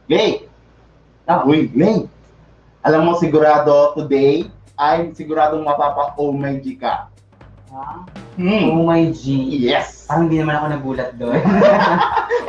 May! Uy, May! Alam mo sigurado today, ay siguradong mapapa-oh my G ka. Oh my G. Yes! Parang hindi naman ako nagulat doon.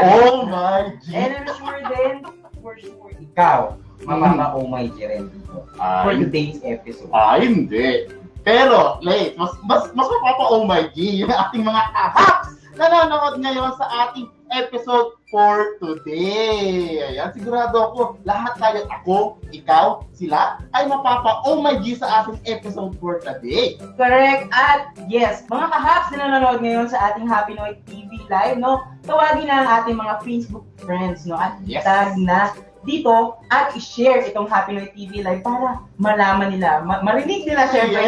Oh my G! And I'm sure din, for sure, ikaw, mapapa-oh my G rin dito. For today's episode. Hindi. Pero, May, mas mapapa-oh my G yung ating mga kahaks na nanonood ngayon sa ating episode for today. Ayan, sigurado ako, lahat tayo, ako, ikaw, sila, ay mapapa-oh my G sa ating episode for today. Correct. At yes, mga kahaps na nanonood ngayon sa ating Happy Noy TV Live, no? Tawagin na ang ating mga Facebook friends, no? At tag na dito at i-share itong Happy Noy TV Live para malaman nila, marinig nila syempre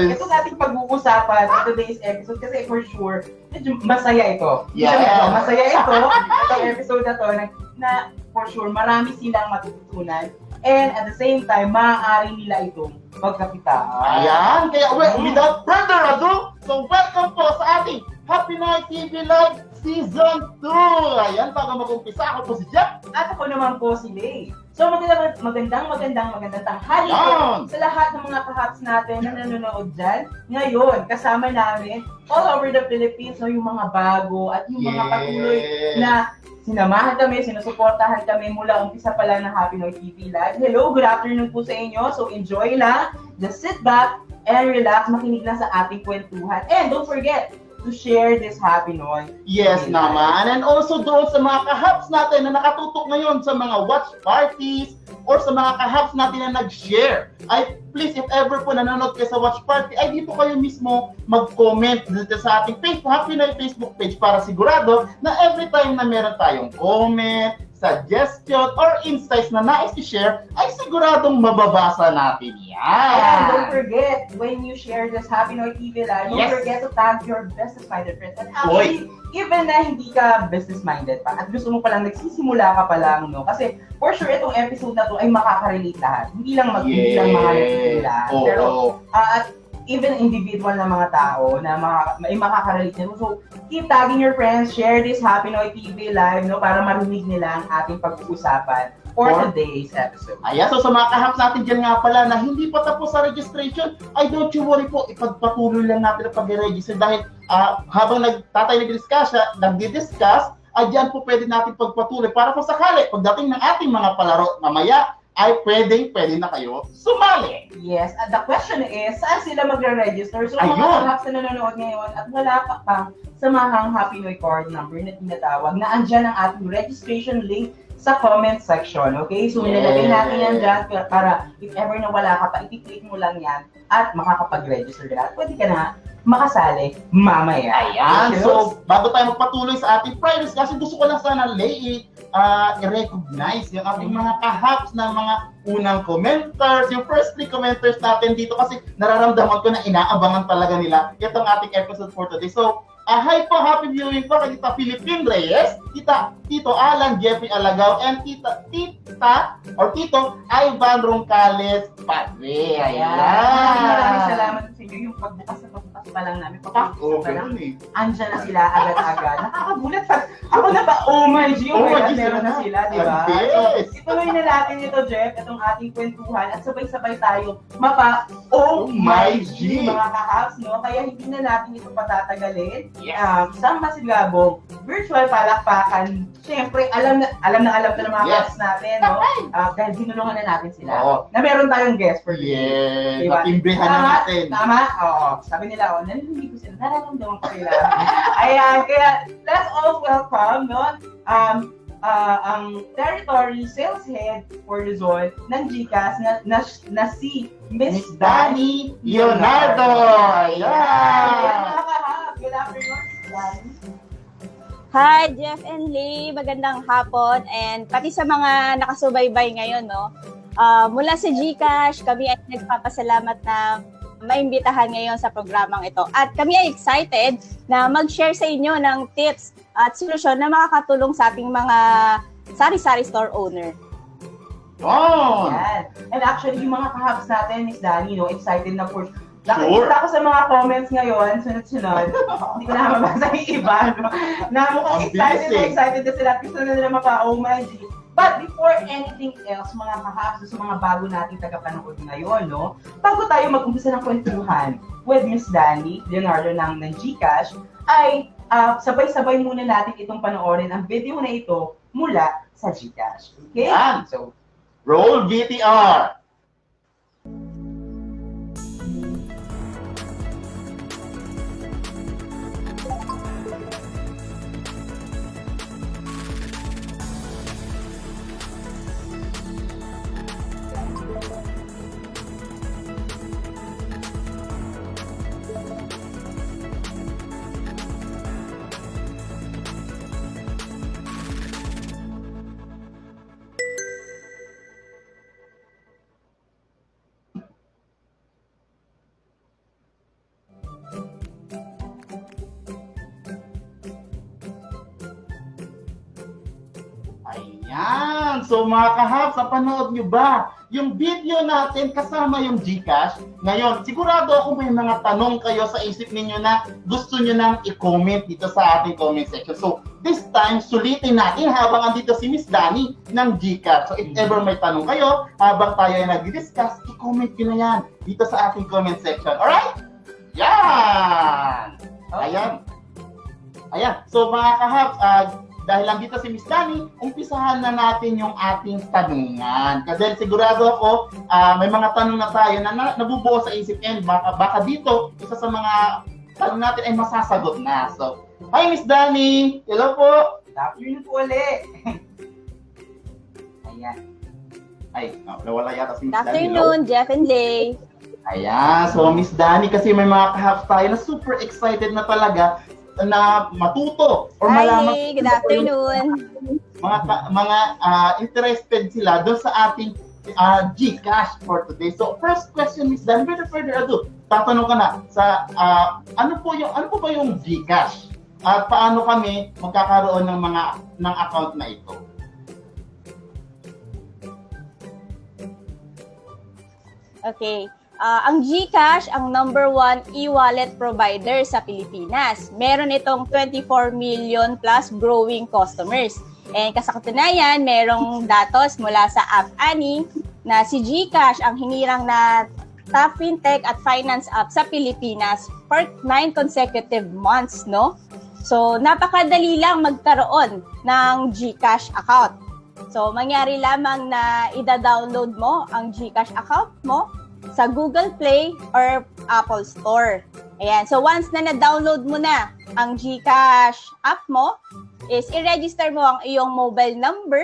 itong ating pag-uusapan sa today's episode kasi for sure, medyo masaya ito. Masaya ito, itong episode na to na for sure marami silang matututunan and at the same time, maaari nila itong magkapitaan. Ayan, kaya without further ado, so welcome po sa ating Happy Noy TV Live Season 2! Ayan, bago mag-umpisa, ako po si Jeff. At ako naman po si Lay. So magandang tanghali po sa lahat ng mga kahaps natin na nanonood dyan. Ngayon, kasama namin all over the Philippines, no, yung mga bago at yung mga patuloy na sinamahan kami, sinusuportahan kami mula umpisa pa lang ng Happy Noy TV Live. Hello, good afternoon po sa inyo. So enjoy lang, just sit back and relax, makinig lang sa ating kwentuhan. And don't forget to share this Happy Noy. Yes naman. And also doon sa mga kahaps natin na nakatutok ngayon sa mga watch parties or sa mga kahaps natin na nag-share. Ay, please, if ever po nanonood kayo sa watch party, ay dito kayo mismo mag-comment dito sa ating Facebook, Happy Noy Facebook page para sigurado na every time na meron tayong comment, suggestion, or insights na nais i-share, ay siguradong mababasa natin yan. And don't forget, when you share this Happy Noy TV Live, don't forget to tag your business-minded friends. And actually, even na hindi ka business-minded pa, at gusto mo palang nagsisimula ka pa lang, no? Kasi for sure, itong episode na to ay makaka-relate lahat. Hindi lang mga nagsisimula. Pero, at even individual na mga tao na may makaka-relate nila. So, keep tagging your friends, share this Happy Noy TV Live, no, para marinig nila ang ating pag-uusapan for today's episode. Ayan, so sa mga kahaps natin dyan nga pala na hindi pa tapos sa registration, ay don't you worry po, ipagpatuloy lang natin ang pag-register dahil habang nagdi-discuss, ay dyan po pwede natin pagpatuloy para po sakali, pagdating ng ating mga palaro mamaya, ay pwede na kayo sumali. Yes, at the question is, saan sila magre-register? So, mga kahaps na nanonood ngayon at wala pa pang samahang Happy Noy card number na tinatawag, na andyan ang ating registration link sa comment section, okay? So, nilalagay natin yan dyan para if ever na wala ka pa, i-click mo lang yan at makakapag-register ka. At pwede ka na makasali mamaya. Ayan, so bago tayo magpatuloy sa ating Fridays, kasi gusto ko lang sana i-recognize yung ating mga kahaps ng mga unang commenters, yung first 3 commenters natin dito kasi nararamdaman ko na inaabangan talaga nila itong ating episode for today. So, hi po, happy viewing po kay Tita Philippine Reyes, Tito Alan Jeffrey Alagaw, and Tito Ivan Roncales Padre. Ayan. Maraming salamat sa inyo. Yung pagbukas pa lang namin. Andyan na sila agad-agad. Nakakagulat pa. Ako na ba? Oh my G! Meron na sila, di ba? So, ituloy na natin ito, Jeff, itong ating kwentuhan at sabay-sabay tayo oh my G! Mga kahaps, no? Kaya hindi na natin ito patatagalin. Isang masigabong virtual palakpakan. Siyempre, alam na ng mga kahaps natin, no? Dahil sinulungan na natin sila. Na meron tayong guest for today. Diba? Natimbrihan na natin. Tama? Oo. Sabi nila, narinig ko sila. Nararamdaman ko sila. Ayan, kaya let's all welcome, no? Ang territory sales head for Luzon ng GCash na si Miss Dani Leonardo. Ayan! Good afternoon, Dani. Hi, Jeff and Lee. Magandang hapon. And pati sa mga nakasubaybay ngayon, no? Mula sa GCash, kami ay nagpapasalamat na maimbitahan ngayon sa programang ito. At kami ay excited na mag-share sa inyo ng tips at solusyon na makakatulong sa ating mga sari-sari store owner. Yan. And actually, yung mga kahabs natin, Miss Dani, no, excited na for nakikita ko sa mga comments ngayon, sunod-sunod. Hindi ko na mabasa yung iba, no? Na mukhang excited na sila. Gusto na nila maka-oh my G. But before anything else, mga kahaps, sa mga bago nating tagapanood ngayon, no? Bago tayo mag-umpisa ng kwentuhan with Miss Danny Leonardo ng Gcash, ay sabay-sabay muna natin itong panoorin ang video na ito mula sa Gcash. Okay? Yan. So, Roll VTR. Ayan. So mga kahaps, napanood nyo ba yung video natin kasama yung Gcash? Ngayon, sigurado ako may mga tanong kayo sa isip ninyo na gusto nyo nang i-comment dito sa ating comment section. So this time, sulitin natin habang andito si Miss Danny ng Gcash. So if ever may tanong kayo, habang tayo ay nag-discuss, i-comment nyo na yan dito sa ating comment section. Alright? Yan! Ayan. Ayan. So mga kahaps, dahil lang dito si Miss Danny, umpisahan na natin yung ating tanungan. Kasi sigurado ako, may mga tanong na tayo na nabubuo sa isip and baka dito, isa sa mga tanong natin ay masasagot na. So, hi Miss Danny! Hello po! good afternoon po ulit. Ayan. Ay, nawala yata si Good Miss Danny. afternoon, Jeff and Lay. Ayan, so Miss Danny, kasi may mga kahaps tayo na super excited na talaga na matuto or Hi, malaman Lay. Good afternoon. mga interested sila doon sa ating Gcash for today. So first question, Miss Dan, without further ado, tatanong ka na sa ano po ba yung Gcash at paano kami magkakaroon ng account na ito? Okay. Ang GCash, ang number 1 e-wallet provider sa Pilipinas. Meron itong 24 million plus growing customers. And kasakatunayan, merong datos mula sa App Annie na si GCash ang hinirang na top fintech at finance app sa Pilipinas for 9 consecutive months, no? So, napakadali lang magkaroon ng GCash account. So, mangyari lamang na ida-download mo ang GCash account mo sa Google Play or Apple Store. Ayan. So, once na na-download mo na ang GCash app mo, is i-register mo ang iyong mobile number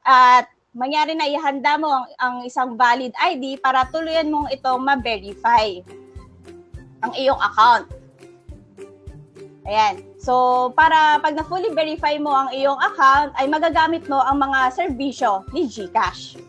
at mangyari na ihanda mo ang isang valid ID para tuluyan mong itong ma-verify ang iyong account. Ayan. So, para pag na-fully verify mo ang iyong account, ay magagamit mo ang mga serbisyo ni GCash.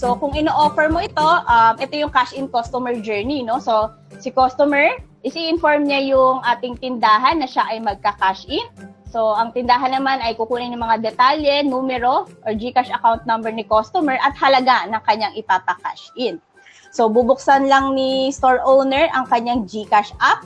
So, kung ino-offer mo ito yung cash-in customer journey, no? So, si customer, isi-inform niya yung ating tindahan na siya ay magka-cash in. So, ang tindahan naman ay kukunin ng mga detalye, numero, or GCash account number ni customer at halaga ng kanyang ipapa-cash in. So, bubuksan lang ni store owner ang kanyang GCash app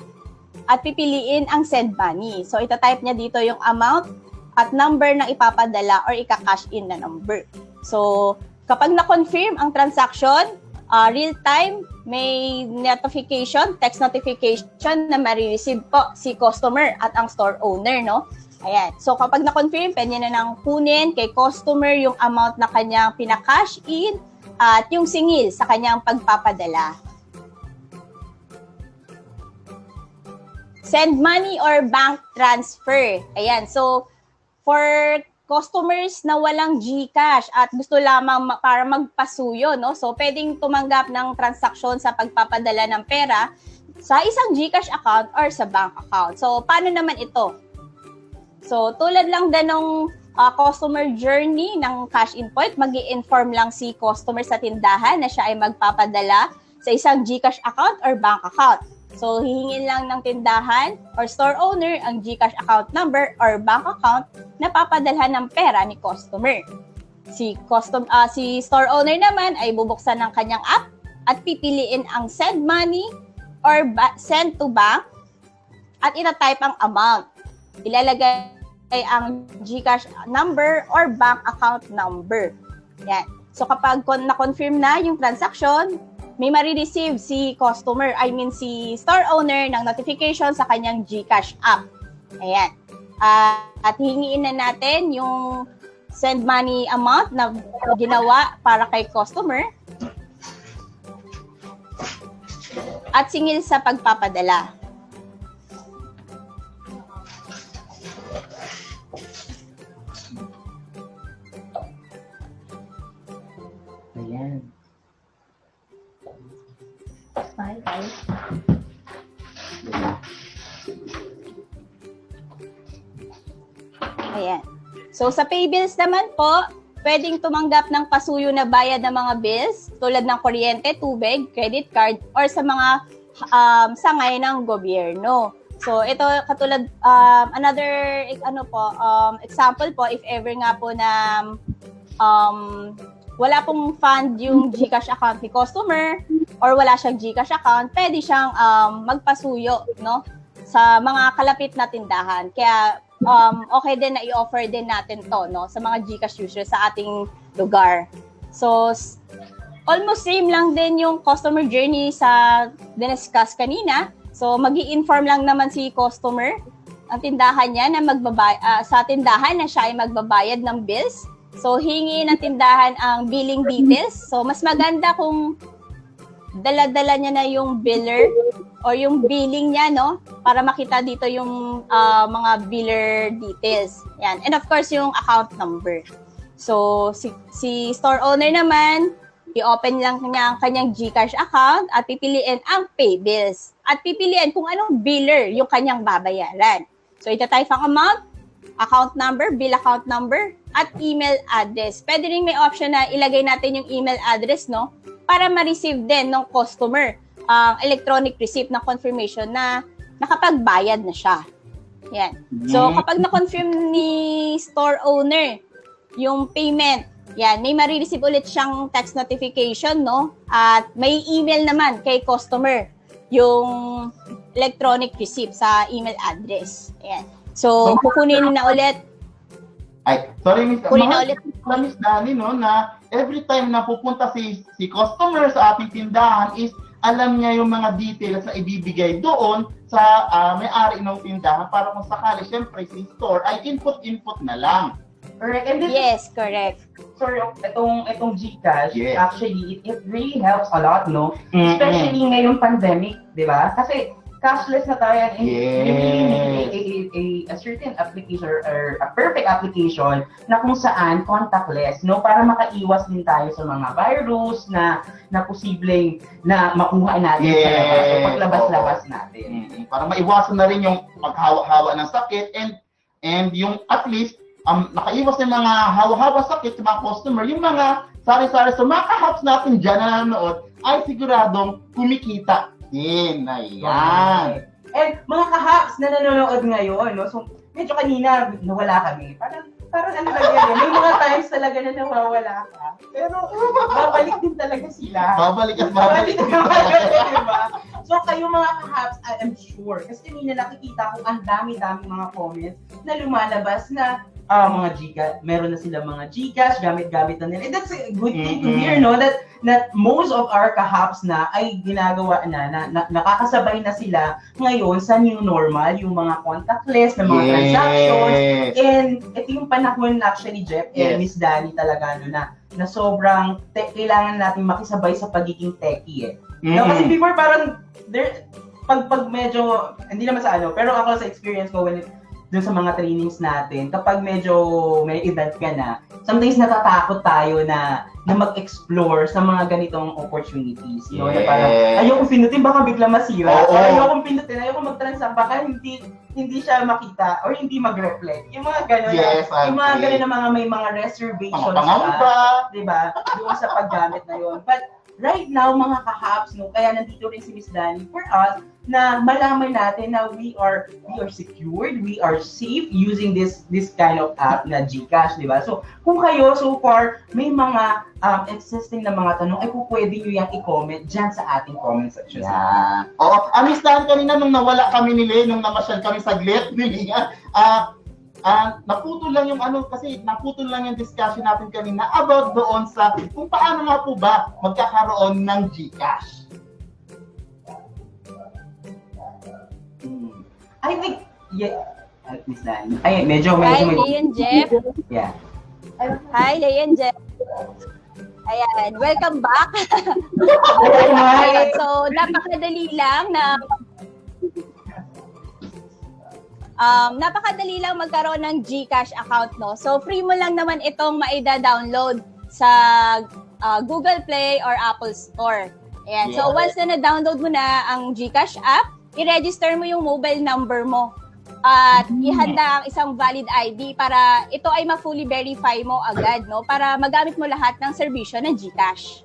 at pipiliin ang send money. So, itatype niya dito yung amount at number na ipapadala or ika-cash in na number. So, kapag na-confirm ang transaction, real-time, may notification, text notification na marireceive po si customer at ang store owner, no? Ayan. So, kapag na-confirm, pwede na nang kunin kay customer yung amount na kanyang pina-cash in at yung singil sa kanyang pagpapadala. Send money or bank transfer. Ayan. So, for customers na walang GCash at gusto lamang para magpasuyo, no? So, pwedeng tumanggap ng transaksyon sa pagpapadala ng pera sa isang GCash account or sa bank account. So, paano naman ito? So, tulad lang din ng customer journey ng cash in point, mag-i-inform lang si customer sa tindahan na siya ay magpapadala sa isang GCash account or bank account. So, hihingin lang ng tindahan or store owner ang GCash account number or bank account na papadalhan ng pera ni customer. Si store owner naman ay bubuksan ng kanyang app at pipiliin ang send money or send to bank at itatype ang amount. Ilalagay ang GCash number or bank account number. Yan. So, kapag na-confirm na yung transaction, may marireceive si customer, si store owner ng notification sa kanyang GCash app. Ayan. At hingiin na natin yung send money amount na ginawa para kay customer at singil sa pagpapadala. Ayan. Bye. Ayan. So, sa pay bills naman po, pwedeng tumanggap ng pasuyo na bayad ng mga bills tulad ng kuryente, tubig, credit card, or sa mga sangay ng gobyerno. So, ito katulad, another example po, if ever nga po na wala pong fund yung GCash account ni customer or wala siyang GCash account, pwede siyang magpasuyo, no, sa mga kalapit na tindahan. Kaya okay din na i-offer din natin to, no, sa mga GCash users sa ating lugar. So, almost same lang din yung customer journey sa diniscuss kanina. So, mag-i-inform lang naman si customer ang tindahan niya na sa tindahan na siya ay magbabayad ng bills. So, hingi ng tindahan ang billing details. So, mas maganda kung dala-dala niya na yung biller o yung billing niya, no? Para makita dito yung mga biller details. Yan. And of course, yung account number. So, si store owner naman, i-open lang niya ang kanyang GCash account at pipiliin ang pay bills. At pipiliin kung anong biller yung kanyang babayaran. So, itatype ang amount, account number, bill account number, at email address. Pwede rin may option na ilagay natin yung email address, no? Para ma-receive din ng customer ang electronic receipt na confirmation na nakapagbayad na siya. Yan. So, kapag na-confirm ni store owner yung payment, yan, may marireceive ulit siyang text notification, no? At may email naman kay customer yung electronic receipt sa email address. Yan. So, kukunin na ulit. Ay, sorry, Miss Kunin Dani, no, na every time na pupunta si customer sa ating tindahan is alam niya yung mga details na ibibigay doon sa may-ari ng tindahan para kung sakali, syempre, si store ay input na lang. Correct. And this Yes, correct. Sorry, itong GCash, yes, actually, it really helps a lot, no? Especially ngayong pandemic, di ba? Kasi cashless na tayo and you really need a certain application or a perfect application na kung saan contactless, no? Para makaiwas din tayo sa mga virus na posibleng na makuha natin sa labas o paglabas-labas natin. Para maiwasan na rin yung paghawa-hawa ng sakit and yung at least nakaiwas ng mga hawa-hawa sakit sa mga customer, yung mga sari-sari sa mga kahaps natin dyan na nanonood ay siguradong kumikita din. Ayan. And mga kahaps na nanonood ngayon, no? So, medyo kanina nawala kami. Parang ano lang yan, may mga times talaga na nawawala ka. Pero babalik din talaga sila. Babalik at babalik. Diba? So kayo mga kahaps, I am sure. Kasi kanina nakikita ko ang dami-dami mga comments na lumalabas na mga Gcash, meron na sila mga Gcash, gamit-gamit na nila. And that's a good thing to hear, no? That most of our kahaps na ay ginagawa na nakakasabay na sila ngayon sa new normal, yung mga contactless na mga transactions. And ito yung panahon actually, Jeff, Miss Dani talaga, no, na sobrang kailangan natin makisabay sa pagiging techie, No, kasi before parang, pag medyo, hindi naman sa ano, pero ako sa experience ko dun sa mga trainings natin, kapag medyo may edad ka na, sometimes natatakot tayo na mag-explore sa mga ganitong opportunities. No? Na parang, ayoko pindutin, baka bigla masira. Or ayoko pindutin, ayoko mag-transact, baka hindi siya makita or hindi mag-reflect. Yung mga gano'n, yung mga gano'n na may mga reservations pa, diba? Doon sa paggamit na yun. But right now, mga kahaps, no, kaya nandito rin si Miss Dani for us na malaman natin na we are secured, we are safe using this kind of app na GCash, di ba? So, kung kayo so far may mga existing na mga tanong, ay pwede nyo yung i-comment dyan sa ating comment section. Yeah. Oo, Miss Dani, kanina nung nawala kami ni Lay, nung namasyal kami saglit, naputol lang yung naputol lang yung discussion natin kanina about doon sa kung paano nga po ba magkakaroon ng GCash. I think, Miss Dani. Ay, medyo. Hi, Lay and Jeff. Yeah. Hi, Lay and Jeff. Ayan, welcome back. Hi. So, napakadali lang magkaroon ng GCash account, no? So, free mo lang naman itong maida-download sa Google Play or Apple Store. Ayan. So, once na na-download mo na ang GCash app, i-register mo yung mobile number mo at ihanda ang isang valid ID para ito ay ma-fully verify mo agad, no? Para magamit mo lahat ng serbisyo ng GCash.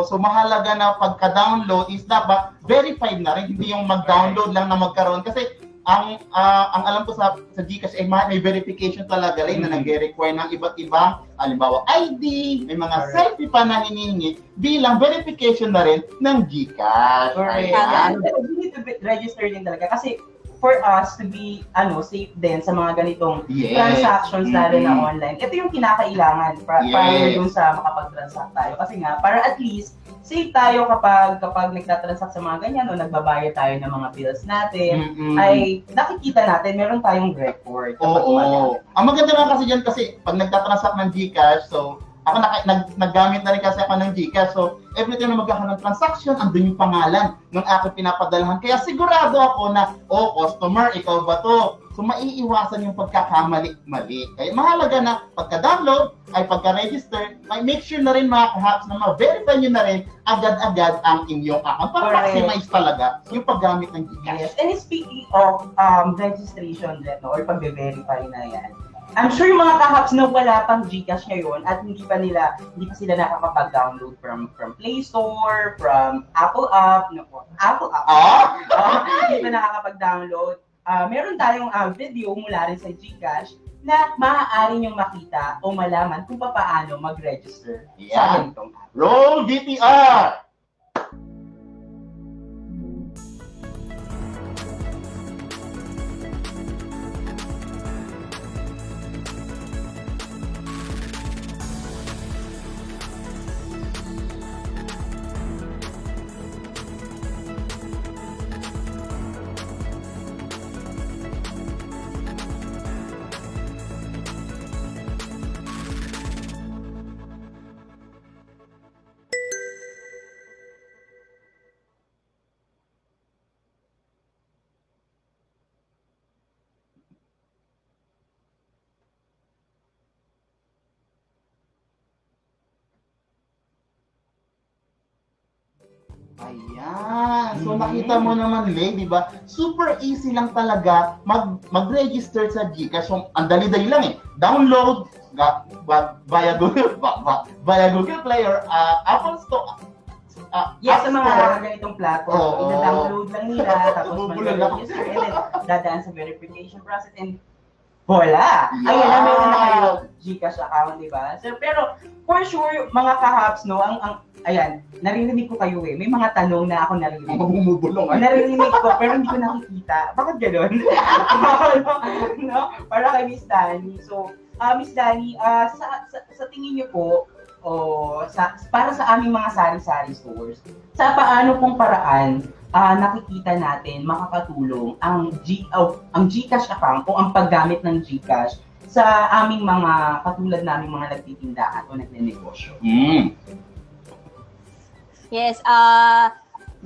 So mahalaga na pagka-download is dapat verified na rin, hindi yung mag-download lang na magkaroon. Kasi ang alam ko sa GCash ay may verification talaga rin na nag-require ng iba't ibang, halimbawa ID, may mga selfie pa na hinihingi bilang verification na rin ng GCash. You need to register din talaga kasi for us to be safe din sa mga ganitong transactions natin na online. Ito yung kinakailangan para dun sa makapag-transact tayo. Kasi nga, para at least safe tayo kapag nagtatransact sa mga ganyan o nagbabayad tayo ng mga bills natin, ay nakikita natin, meron tayong record. Ang maganda lang kasi dyan kasi pag nagtatransact ng GCash, so ako naggamit na rin kasi ako ng GCash. So, every time na magkakaroon ng transaction, andun yung pangalan ng aking pinapadalahan. Kaya sigurado ako na, customer, ikaw ba to? So, maiiwasan yung pagkakamali-mali. Kaya mahalaga na pagka-download, ay pagka-register, may make sure na rin mga kahaps na ma-verify nyo na rin agad-agad ang inyong account para maximize talaga yung paggamit ng GCash. Yes. And speaking of registration din, or pag-verify na yan, I'm sure yung mga kahaps na wala pang GCash ngayon at hindi pa sila nakakapag-download from Play Store, from Apple app, hindi pa nakakapag-download. Meron tayong video mula rin sa GCash na maaari niyong makita o malaman kung paano mag-register sa ganitong app. Roll VTR! Ayan. So nakita mo naman, Lay, di ba? Super easy lang talaga mag-register sa GCash. So, ang dali-dali lang eh. Download, via Google, via Google Play or Apple Store. Yes, sa App mga Store. ganitong platform, Oo. ina-download lang nila, tapos Bubulol mag-register, and then dadaan sa verification process, and voila! Ayun na, meron na kayo Gcash account, di ba? So, pero, for sure, mga kahaps, no, ayan, narinig ko kayo may mga tanong na ako narinig. Mga bumubulong. Narinig ko, pero hindi ko nakikita. Bakit gano'n? No? Para kay Miss Dani. So, Miss Dani, sa tingin niyo po, para sa aming mga sari-sari stores, sa paano pong paraan nakikita natin makakatulong ang GCash account o ang paggamit ng GCash sa aming mga katulad naming mga nagtitindahan o nagnenegosyo? Yes,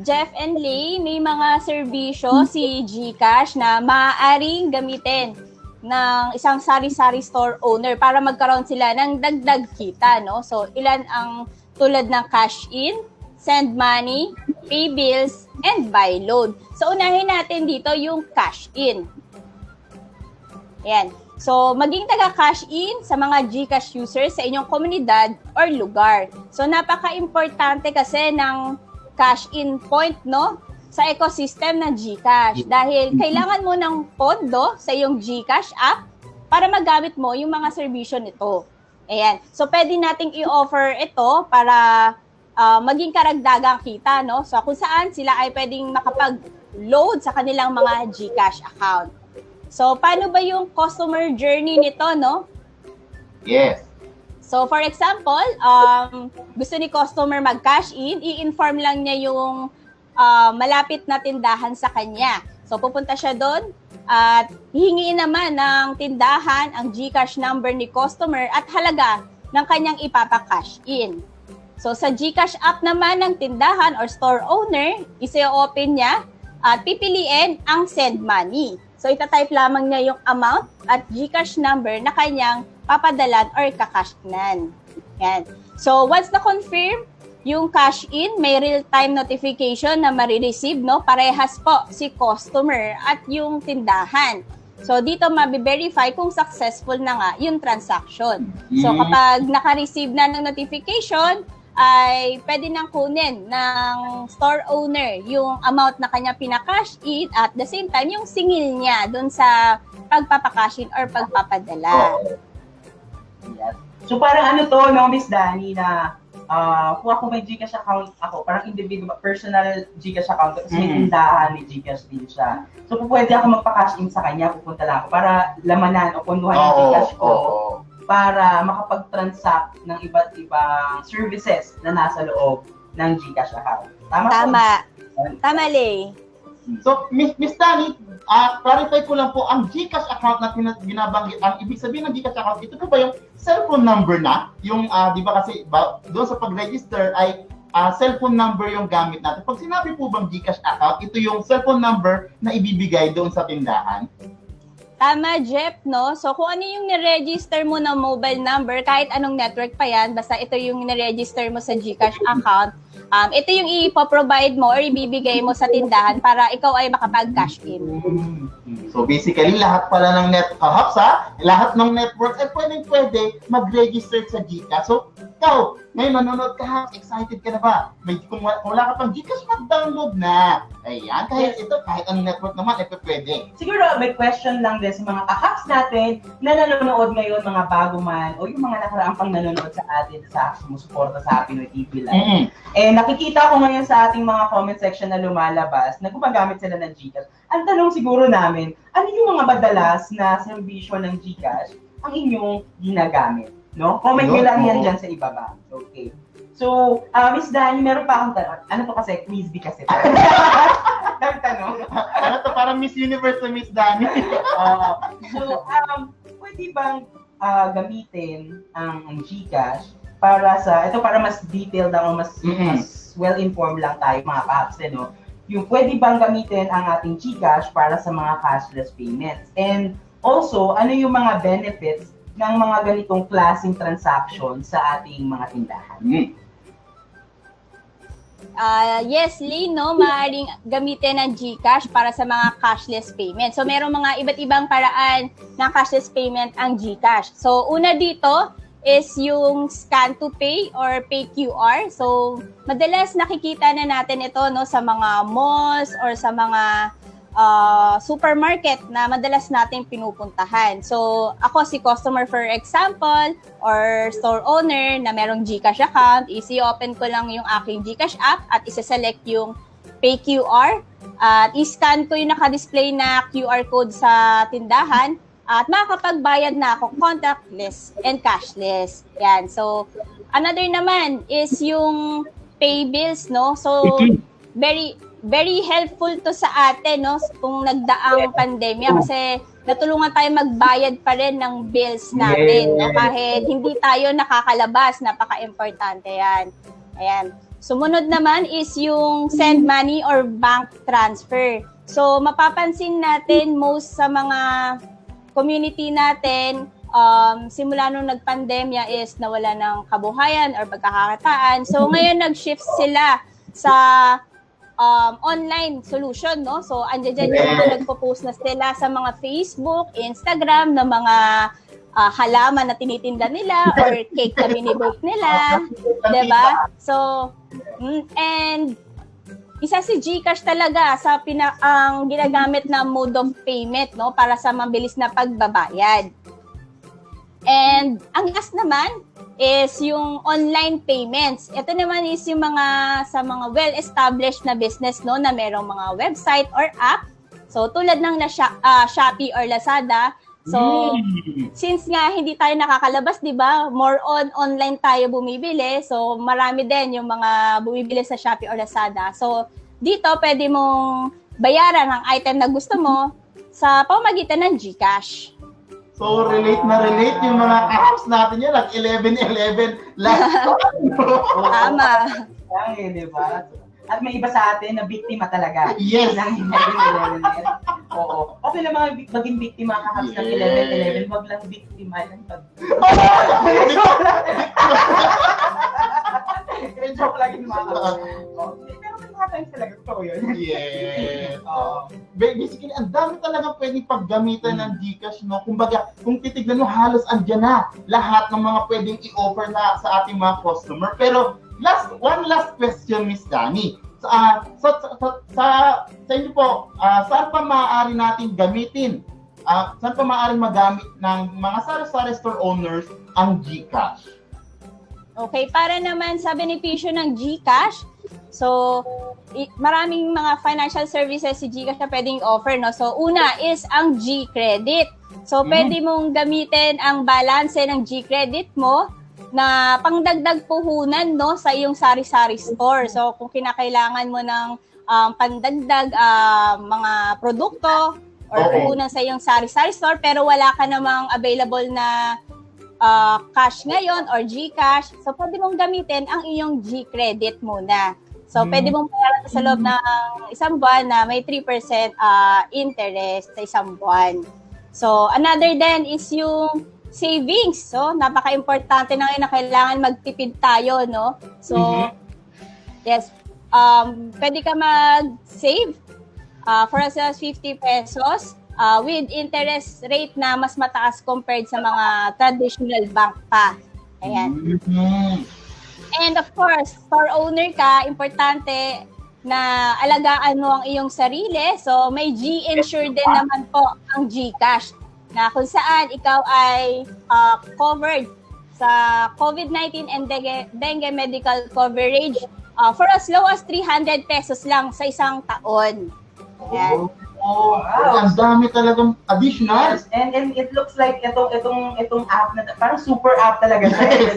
Jeff and Lee, may mga serbisyo si GCash na maaaring gamitin ng isang sari-sari store owner para magkaroon sila ng dagdag kita, no? So, ilan ang tulad ng cash in, send money, pay bills, and buy load. So, unahin natin dito yung cash in. Ayan. So, maging taga-cash in sa mga GCash users sa inyong komunidad or lugar. So, napaka-importante kasi ng cash in point, no? Sa ecosystem ng GCash. Dahil kailangan mo ng pondo sa iyong GCash app para magamit mo yung mga serbisyo nito. Ayan. So, pwede nating i-offer ito para maging karagdagang kita, no? So, kung saan sila ay pwedeng makapag-load sa kanilang mga GCash account. So, paano ba yung customer journey nito, no? Yes. So, for example, gusto ni customer mag-cash in, i-inform lang niya yung malapit na tindahan sa kanya. So, pupunta siya doon at hihingiin naman ng tindahan ang GCash number ni customer at halaga ng kanyang ipapa-cash in. So, sa GCash app naman ng tindahan or store owner, isi-open niya at pipiliin ang send money. So, itatype lamang niya yung amount at GCash number na kanyang papadalan or kakashnan. Yan. So, once na-confirm yung cash in, may real-time notification na marireceive, no? Parehas po si customer at yung tindahan. So, dito mabiverify kung successful na nga yung transaction. So, kapag naka-receive na ng notification, ay pwede nang kunin ng store owner yung amount na kanya pinakash in at the same time yung singil niya dun sa pagpapakash in or pagpapadala. Yes. So parang ano to, no, Miss Dani, na kung ako may GCash account ako, parang individual, personal GCash account, kasi may tindahan, may GCash din siya. So pwede ako magpa-cash in sa kanya, pupunta lang ako para lamanan o punduhan yung GCash ko. Para makapag-transact ng iba't ibang services na nasa loob ng GCash account. Tama. Tama, Lay. So, Miss Dani, clarify ko lang po, ang GCash account na binabanggit, ang ibig sabihin ng GCash account, ito po ba yung cellphone number na? Yung, di ba kasi, doon sa pag-register ay cellphone number yung gamit natin. Pag sinabi po bang GCash account, ito yung cellphone number na ibibigay doon sa tindahan? Tama, Jeff, no? So, kung ano yung niregister mo na mobile number, kahit anong network pa yan, basta ito yung niregister mo sa GCash account, ito yung ipoprovide mo or ibibigay mo sa tindahan para ikaw ay makapag-cash in. So, basically, lahat pala ng lahat ng networks ay pwede mag-register sa GCash. So, ikaw, ngayon nanonood ka, excited ka na ba? Kung wala ka pang GCash, mag-download na. Ayan, kahit anong network naman, ito pwede. Siguro may question lang din sa mga kahaps natin na nanonood ngayon, mga bago man, o yung mga nakaraang pang nanonood sa atin, sa sumusuporta sa Pinoy TV Live. Nakikita ko ngayon sa ating mga comment section na lumalabas na gumagamit sila ng GCash. Ang tanong siguro namin, ano yung mga madalas na serbisyo ng GCash ang inyong ginagamit? No? Comment nyo lang yan dyan sa ibaba. Okay. So, Miss Dani, meron pa akong tanong. Ano to kasi? Quiz B kasi. Dami tanong. Ano to? Parang Miss Universe sa Miss Dani. So, pwede bang gamitin ang GCash para mas detailed lang o mas well-informed lang tayo mga kahaps, no? Yung pwede bang gamitin ang ating GCash para sa mga cashless payments? And also, ano yung mga benefits ng mga ganitong klaseng transaction sa ating mga tindahan? Yes, Lee, no, maaaring gamitin ng GCash para sa mga cashless payment. So, merong mga iba't ibang paraan ng cashless payment ang GCash. So, una dito is yung scan to pay or pay QR. So, madalas nakikita na natin ito, no, sa mga malls or sa mga supermarket na madalas natin pinupuntahan. So, ako si customer for example or store owner na merong GCash account, easy open ko lang yung aking GCash app at isa-select yung Pay QR at i-scan ko yung naka-display na QR code sa tindahan at makakapagbayad na ako contactless and cashless. Yan. So, another naman is yung pay bills, no? So, very helpful to sa atin, no, kung nagdaang pandemya kasi natulungan tayo magbayad pa rin ng bills natin, no, kahit hindi tayo nakakalabas, napaka-importante yan. Ayan. Sumunod naman is yung send money or bank transfer. So, mapapansin natin most sa mga community natin, simula nung nagpandemya is nawala ng kabuhayan or pagkakakitaan. So, ngayon nag-shift sila sa online solution, no? So, andyan yung mga nagpo-post na sila sa mga Facebook, Instagram, na mga halaman na tinitinda nila or cake na binibake nila. Diba? So, and isa si GCash talaga sa ang ginagamit na mode of payment, no? Para sa mabilis na pagbabayad. And ang last naman is yung online payments. Ito naman is yung sa mga well-established na business, no, na merong mga website or app. So tulad ng Shopee or Lazada. So since nga hindi tayo nakakalabas, 'di ba? More on online tayo bumibili. So marami din yung mga bumibili sa Shopee or Lazada. So dito pwede mong bayaran ang item na gusto mo sa pamamagitan ng GCash. So, relate na relate yung mga apps natin yan, like 11-11 last time. Tama. Yan di ba? At may iba sa atin na biktima talaga. Yes. Ng 11-11. Oo. Okay lang maging biktima kahapos ng 11-11, wag lang biktima ng joke lang yung mga pero may mga times talaga totoo yun. Yes. Basically, ang dami talaga pwedeng paggamitan ng GCash, no? Kumbaga, kung titignan mo, halos andyan na lahat ng mga pwedeng i-offer na sa ating mga customer. Pero, one last question, Miss Dani. Sa inyo po, saan pa maaari natin gamitin? Saan pa maaari magamit ng mga sari-sari store owners ang GCash? Okay, para naman sa benepisyo ng GCash, so maraming mga financial services si GCash na pwedeng offer, no? So una is ang G-Credit. So pwede mong gamitin ang balance ng G-Credit mo na pangdagdag puhunan, no, sa iyong sari-sari store. So kung kinakailangan mo ng pandagdag mga produkto or puhunan sa iyong sari-sari store pero wala ka namang available na cash ngayon or GCash, so pwede mong gamitin ang iyong G-Credit muna. So pwede mong bayaran sa loob ng isang buwan na may 3% interest sa isang buwan. So another then is yung savings. So napaka-importante na ngayon na kailangan magtipid tayo, no? So yes, pwede ka mag-save for as low as 50 pesos. With interest rate na mas mataas compared sa mga traditional bank pa. Ayan. And of course, store owner ka, importante na alagaan mo ang iyong sarili. So, may G-Insure din naman po ang GCash na kung saan ikaw ay covered sa COVID-19 and dengue medical coverage for as low as 300 pesos lang sa isang taon. Ayan. Ang dami talagang additional. Yes, and it looks like itong app na parang super app talaga siya.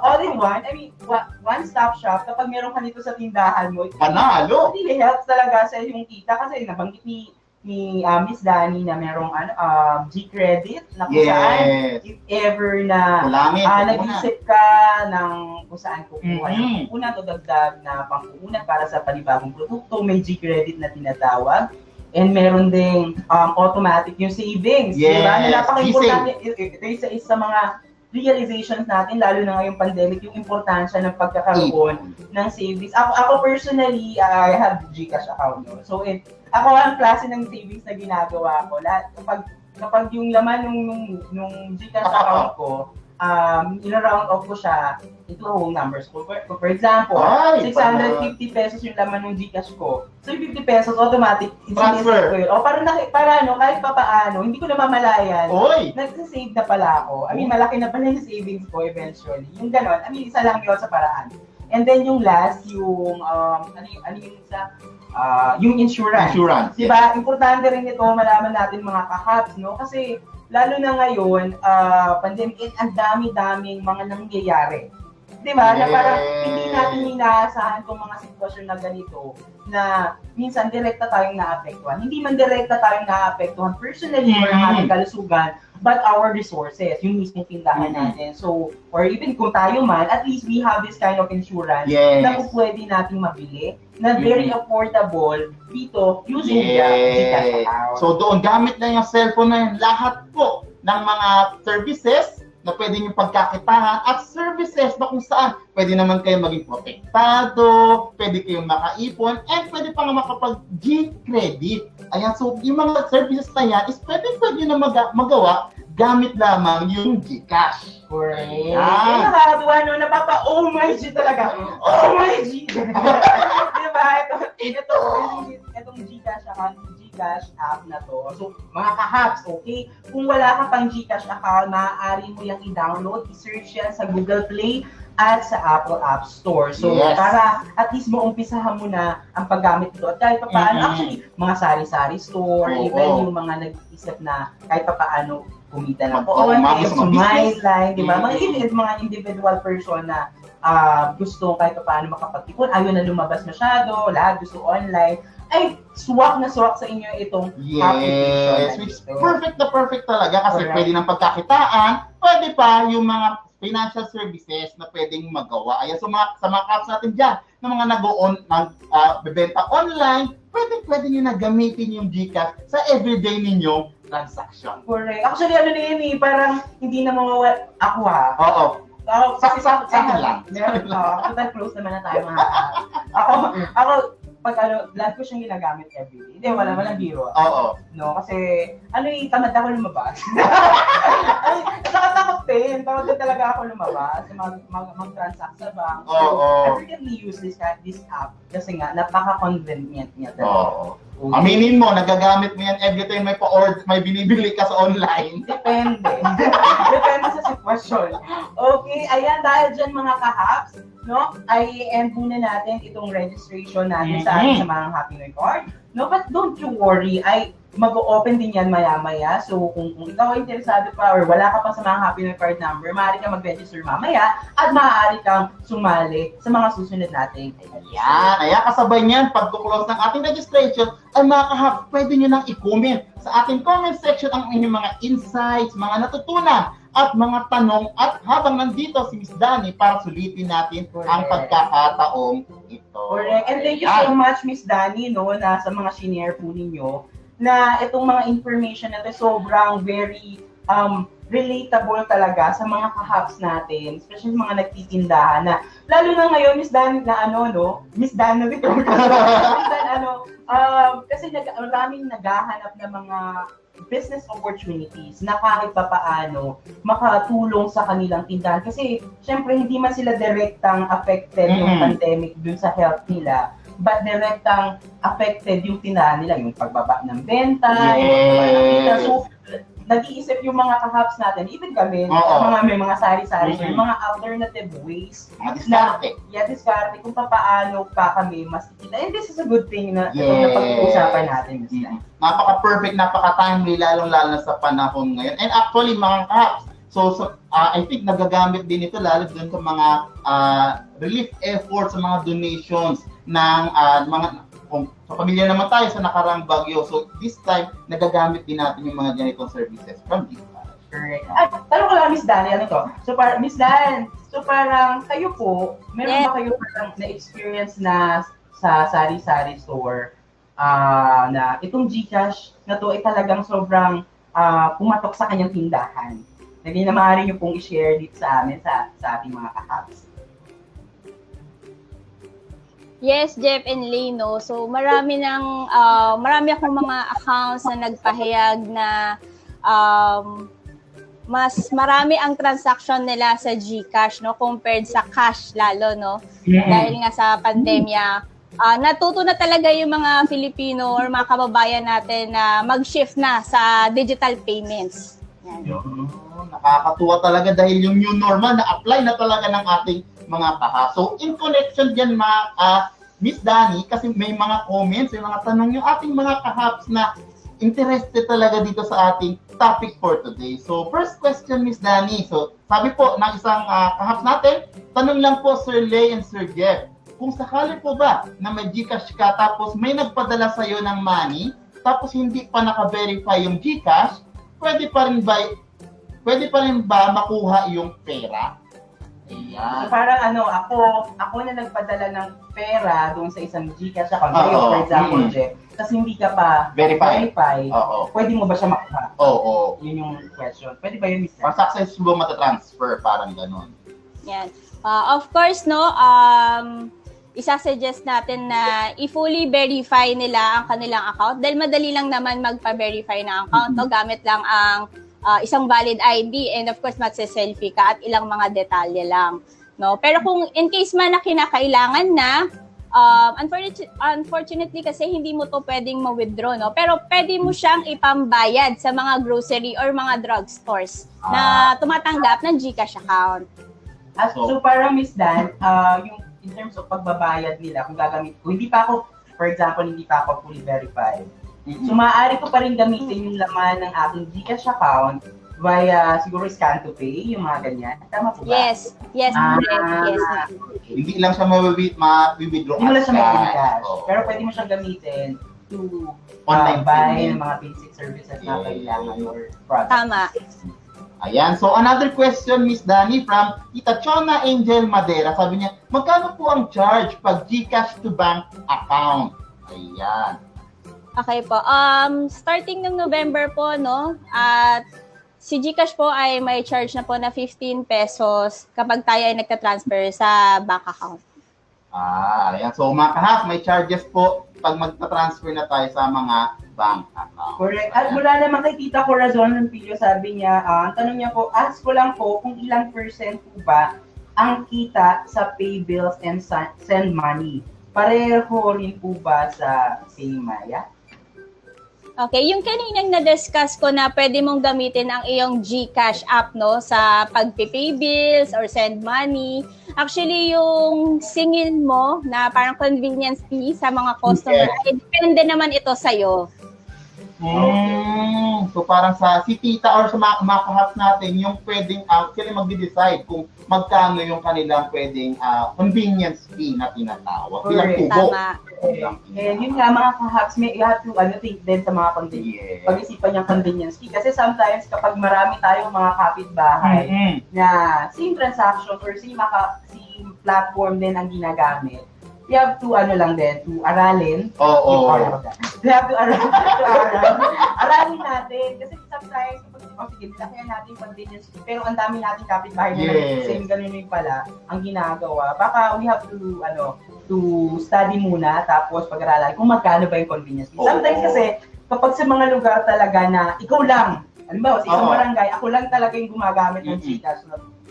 All in one. I mean, one-stop shop. Kapag meron ka nito sa tindahan mo, panalo. It really helps talaga sa yung kita kasi nabanggit ni Miss Dani na merong G-Credit na kung saan if ever na nag-isip ka ng kung saan kukuha yung puhunan o dagdag na pangpuhunan para sa panibagong produkto, may G-Credit na tinatawag. And meron ding automatic yung savings. Yes. Diba? Na napaka-importante. Ito isa sa mga realizations natin, lalo na ngayong pandemic, yung importansya ng pagkakaroon ng savings. Ako personally, I have GCash account. No? So, ako ang klase ng savings na ginagawa ko. Kapag yung laman nung GCash account ko, in-round off ko siya into whole numbers. For example, 650 pesos yung laman ng GCash ko. So, yung 50 pesos automatic transfer. O para kahit pa paano, hindi ko namamalayan. Nag-save na pala ako. I mean, malaki na pala yung savings ko eventually. Yung ganon, isa lang yun sa paraan. And then yung last, yung yung insurance. Diba? Importante rin ito, malaman natin mga kahabs, no? Kasi lalo na ngayon, pandemic, ang dami-daming mga nangyayari. Diba? Na parang hindi natin inaasahan kung mga sitwasyon na ganito na minsan direkta tayong naapektuhan. Hindi man direkta tayong naapektuhan personally or ang ating kalusugan, but our resources, yung mismong tindahan natin. So, or even kung tayo man, at least we have this kind of insurance na kung pwede nating mabili na very affordable dito using the GCash account. So, doon, gamit na yung cellphone na yun. Lahat po ng mga services na pwede nyo pagkakitaan at services na kung saan pwede naman kayo maging protektado, pwede kayong makaipon, and pwede pa nga makapag-G-credit. Ayan, so yung mga services na yan is pwede na magawa gamit lamang yung GCash. Correct. Yung nakakatuwa, no? Napapa-oh my G talaga. Oh my G! Diba? Itong GCash account, GCash app na to. So, mga kahabs, okay? Kung wala ka pang GCash account, maaari mo yung i-download, i-search yan sa Google Play at sa Apple App Store. So, para at least maumpisahan mo na ang paggamit nito. At kahit pa paano, actually, mga sari-sari store, even yung mga nag-isip na kahit pa paano kumita na po. Line, di ba? Mga individual person na gusto kahit pa paano makapagtipon, ayaw na lumabas masyado, lahat gusto online, ay swak sa inyo itong application. Which perfect talaga kasi pwede ng pagkakitaan, pwede pa yung mga financial services na pwedeng magawa. Ayan, so sa mga apps natin dyan, na mga nagbebenta online, pwede nyo na gamitin yung GCash sa everyday ninyong transaction. Correct. Actually, ano na yun parang hindi na mawawala. Ako Oo. Sa akin lang. Total close naman na tayo mga ako, pag lahat ko siyang ginagamit everyday. Hindi, walang biro. Oo. No, kasi, tamad ako lumabas. Takot din talaga ako lumabas, mag-transact sa bank. So, I frequently use this app kasi nga, napaka-convenient niya talaga. Okay. Aminin mo, nagagamit mo yan every time may binibili ka sa online. Depende. Depende sa sitwasyon. Okay, ayan, dahil dyan mga kahabs, no, ay end muna natin itong registration natin sa ating Samaang Happy New Card. No, but don't you worry, mag-open din yan maya-maya. So, kung ikaw ay interesado pa or wala ka pa sa mga Happy New Card number, maaari kang mag-register mamaya at maaari kang sumali sa mga susunod nating Ayan, kasabay niyan, pag-close ng ating registration, ay mga kahap, pwede nyo nang i-comment sa ating comment section ang inyong mga insights, mga natutunan, at mga tanong. At habang nandito si Miss Dani para sulitin natin ang pagkakataong ito. Correct. And thank you so much, Miss Dani, no, na sa mga shinare po ninyo, na itong mga information na ito sobrang very relatable talaga sa mga kahabs natin, especially mga nagtitindahan na, lalo na ngayon, Miss Dan, Miss Dan na dito. Kasi maraming naghahanap ng mga business opportunities na kahit pa paano makatulong sa kanilang tindahan. Kasi, syempre, hindi man sila direktang affected yung pandemic dun sa health nila, but direktang affected yung tindahan nila, yung pagbaba ng benta, yung so, nag-iisip yung mga kahabs natin, even kami, may mga sari-sari, yung mga alternative ways na diskarte kung paano pa kami mas kita. And this is a good thing na itong napag-uusapan natin. Napaka-perfect, napaka-timely, lalong-lalo na sa panahon ngayon. And actually, mga kahabs, so I think nagagamit din ito lalo dun sa mga relief efforts, sa mga donations ng mga sa pamilya naman tayo sa nakarang bagyo. So this time, nagagamit din natin yung mga ganitong services from GCash. Correct. Tanong ko lang, Miss Dan, Miss Dan, parang kayo po, meron ba kayo parang na-experience na sa sari-sari store na itong GCash na to ay talagang sobrang pumatok sa kanyang tindahan? Hindi na maaari nyo pong i-share dito sa amin, sa ating mga kahabs. Yes, Jeff and Lee, no? So, marami akong mga accounts na nagpahayag na mas marami ang transaction nila sa GCash, no? Compared sa cash lalo, no? Dahil nga sa pandemya, natuto na talaga yung mga Filipino or mga kababayan natin na mag-shift na sa digital payments. Yan. Nakakatuwa talaga dahil yung new normal na-apply na talaga ng ating mga kaha. So, in connection dyan, Miss Dani, kasi may mga comments, may mga tanong yung ating mga kahaps na interested talaga dito sa ating topic for today. So, first question, Miss Dani. So, sabi po ng isang kahaps natin, tanong lang po, Sir Lay and Sir Jeff, kung sakali po ba na may GCash ka tapos may nagpadala sa'yo ng money, tapos hindi pa naka-verify yung GCash, pwede pa rin ba makuha yung pera? Ayan. So parang ako na nagpadala ng pera doon sa isang GCash account, for example, Jeff, kasi hindi ka pa verify, pwede mo ba siya makuha? Oo. Yun yung question. Pwede ba yun, Mr.? Successful matatransfer, parang ganun. Yan. Of course, no, isa-suggest natin na i-fully verify nila ang kanilang account dahil madali lang naman magpa-verify ng account, no? Gamit lang ang isang valid ID and of course magse-selfie ka at ilang mga detalye lang, no? Pero kung in case man na kinakailangan na, unfortunately kasi hindi mo to pwedeng ma-withdraw, no? Pero pwede mo siyang ipambayad sa mga grocery or mga drugstores na tumatanggap ng GCash account. So para Miss Dan, yung in terms of pagbabayad nila, kung hindi pa ako, for example, hindi pa ako fully verified. So, maaari ko pa rin gamitin yung laman ng aking GCash account via siguro scan to pay, yung mga ganyan. Tama po ba? Yes. Yes. Hindi lang siya ma-withdraw. Hindi mo lang siya may cash. Pero pwede mo siyang gamitin to online buy ng mga basic services na kailangan or products. Tama. Ayan. So, another question, Miss Dani, from Tita Chona Angel Madera. Sabi niya, magkano po ang charge pag GCash to bank account? Ayan. Okay po. Starting ng November po, no, at si GCash po ay may charge na po na 15 pesos kapag tayo ay nagka-transfer sa bank account. Ayan. So, mga kahap, may charges po pag magta-transfer na tayo sa mga bank account. Correct. At mula naman kay Tita Corazon ng video, sabi niya, ang tanong niya po, ask ko lang po kung ilang percent po ba ang kita sa pay bills and send money. Pareho rin po ba sa Paymaya? Okay, yung kaninang na-discuss ko na pwede mong gamitin ang iyong GCash app, no, sa pag-pay bills or send money. Actually, yung singil mo na parang convenience fee sa mga customer, ay depende naman ito sa'yo. So parang sa si tita or sa mga kahaps natin, yung pwedeng sila magde-decide kung magkano yung kanilang pwedeng convenience fee na tinatawag. Bilang tubo. Tama. And yun nga mga kahaps, you have to think din sa mga convenience. Pag-isipan yung convenience fee. Kasi sometimes kapag marami tayong mga kapitbahay na same transaction or same platform din ang ginagamit, you have to to aralin. You have to aralin natin. Kasi sometimes, sige, nilakihan natin convenience fee, pero ang dami natin kapitbahay na same ganun yung pala ang ginagawa. Baka we have to study muna, tapos pag-aralan kung magkano ba yung convenience fee. Sometimes kasi, kapag sa mga lugar talaga na ikaw lang, halimbawa sa isang barangay, ako lang talaga yung gumagamit ng GCash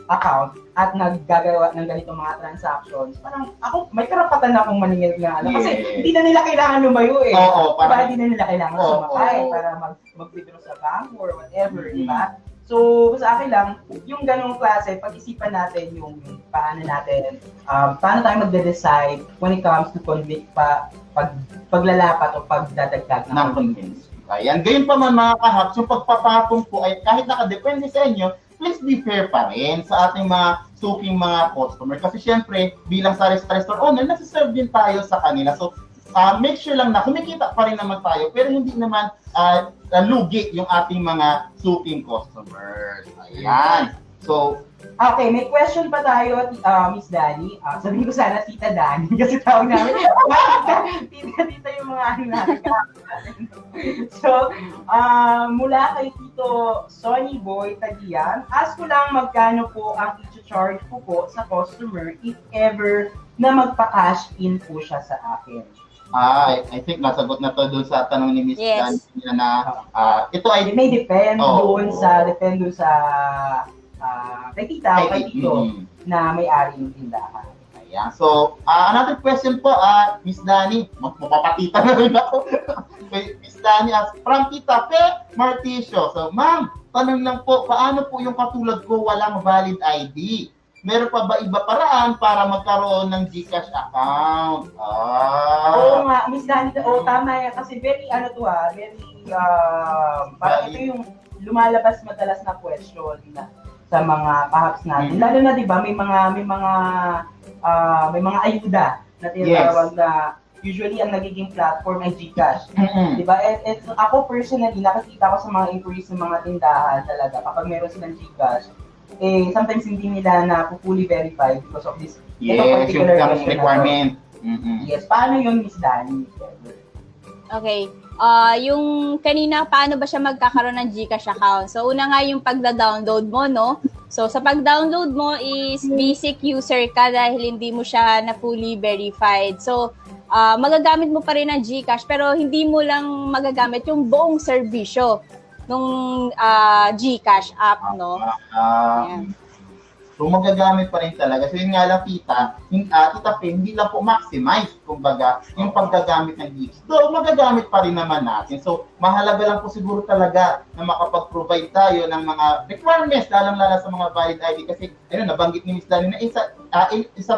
account at naggagawa ng ganitong mga transactions, parang ako, may karapatan na akong maningil na kasi hindi na nila kailangan lumayo eh. Para hindi na nila kailangan sumakay para mag-withdraw sa bank or whatever, di ba? So, sa akin lang, yung ganong klase, pag-isipan natin yung paano tayo magde-decide when it comes to paglalapat o pagdadagdag ng convenience. Ayan, gayon pa man mga kahaps, yung pagpapatong po ay kahit nakadepende sa inyo, please be fair pa rin sa ating mga suking mga customer. Kasi syempre, bilang sa restaurant owner, nasa-serve din tayo sa kanila. So, make sure lang na kumikita pa rin naman tayo, pero hindi naman lugi yung ating mga suking customers. Ayan. So, Okay, may question pa tayo, Miss Dani. Sabihin ko sana Tita Dani kasi tawag namin. Tita yung mga ano namin. So, mula kay Tito Sonny Boy Tagian, ask ko lang magkano po ang i-charge ko po sa customer if ever na magpa-cash in po siya sa akin. I think nasagot na to doon sa tanong ni Miss Yes. Dan na ito ay May depend Oh. doon sa kay tita o kay tito na may-ari ng tindahan. Ayan. So, another question po, Miss Dani. Mapapatita na rin ako. Kay Miss Dani, from Tita Pe Marticio. So, ma'am, tanong lang po, paano po yung katulad ko walang valid ID? Meron pa ba iba paraan para magkaroon ng GCash account? Oo nga, Miss Dani, tama yan. Kasi very, parang ito yung lumalabas madalas na question na sa mga pahaps natin. Lalo na 'di ba may mga ayuda na tinatawag na usually ang nagiging platform ay GCash. 'Di ba? Ako personally nakikita ko sa mga inquiries ng mga tindahan talaga kapag meron silang GCash, sometimes hindi nila na fully verified because of this particular requirement. Yes, paano 'yun, Miss Dani? Okay. Yung kanina, paano ba siya magkakaroon ng GCash account? So, una nga yung pagda-download mo, no? So, sa pag-download mo is basic user ka dahil hindi mo siya na fully verified. So, magagamit mo pa rin ang GCash pero hindi mo lang magagamit yung buong serbisyo nung GCash app, no? Ayan. So, magagamit pa rin talaga. So, yun nga lang, Tita Pe, hindi lang po maximize, kumbaga, yung paggagamit ng GCash. So, magagamit pa rin naman natin. So, mahalaga lang po siguro talaga na makapag-provide tayo ng mga requirements, lalong-lala sa mga valid ID. Kasi, nabanggit ni Ms. Dani na isa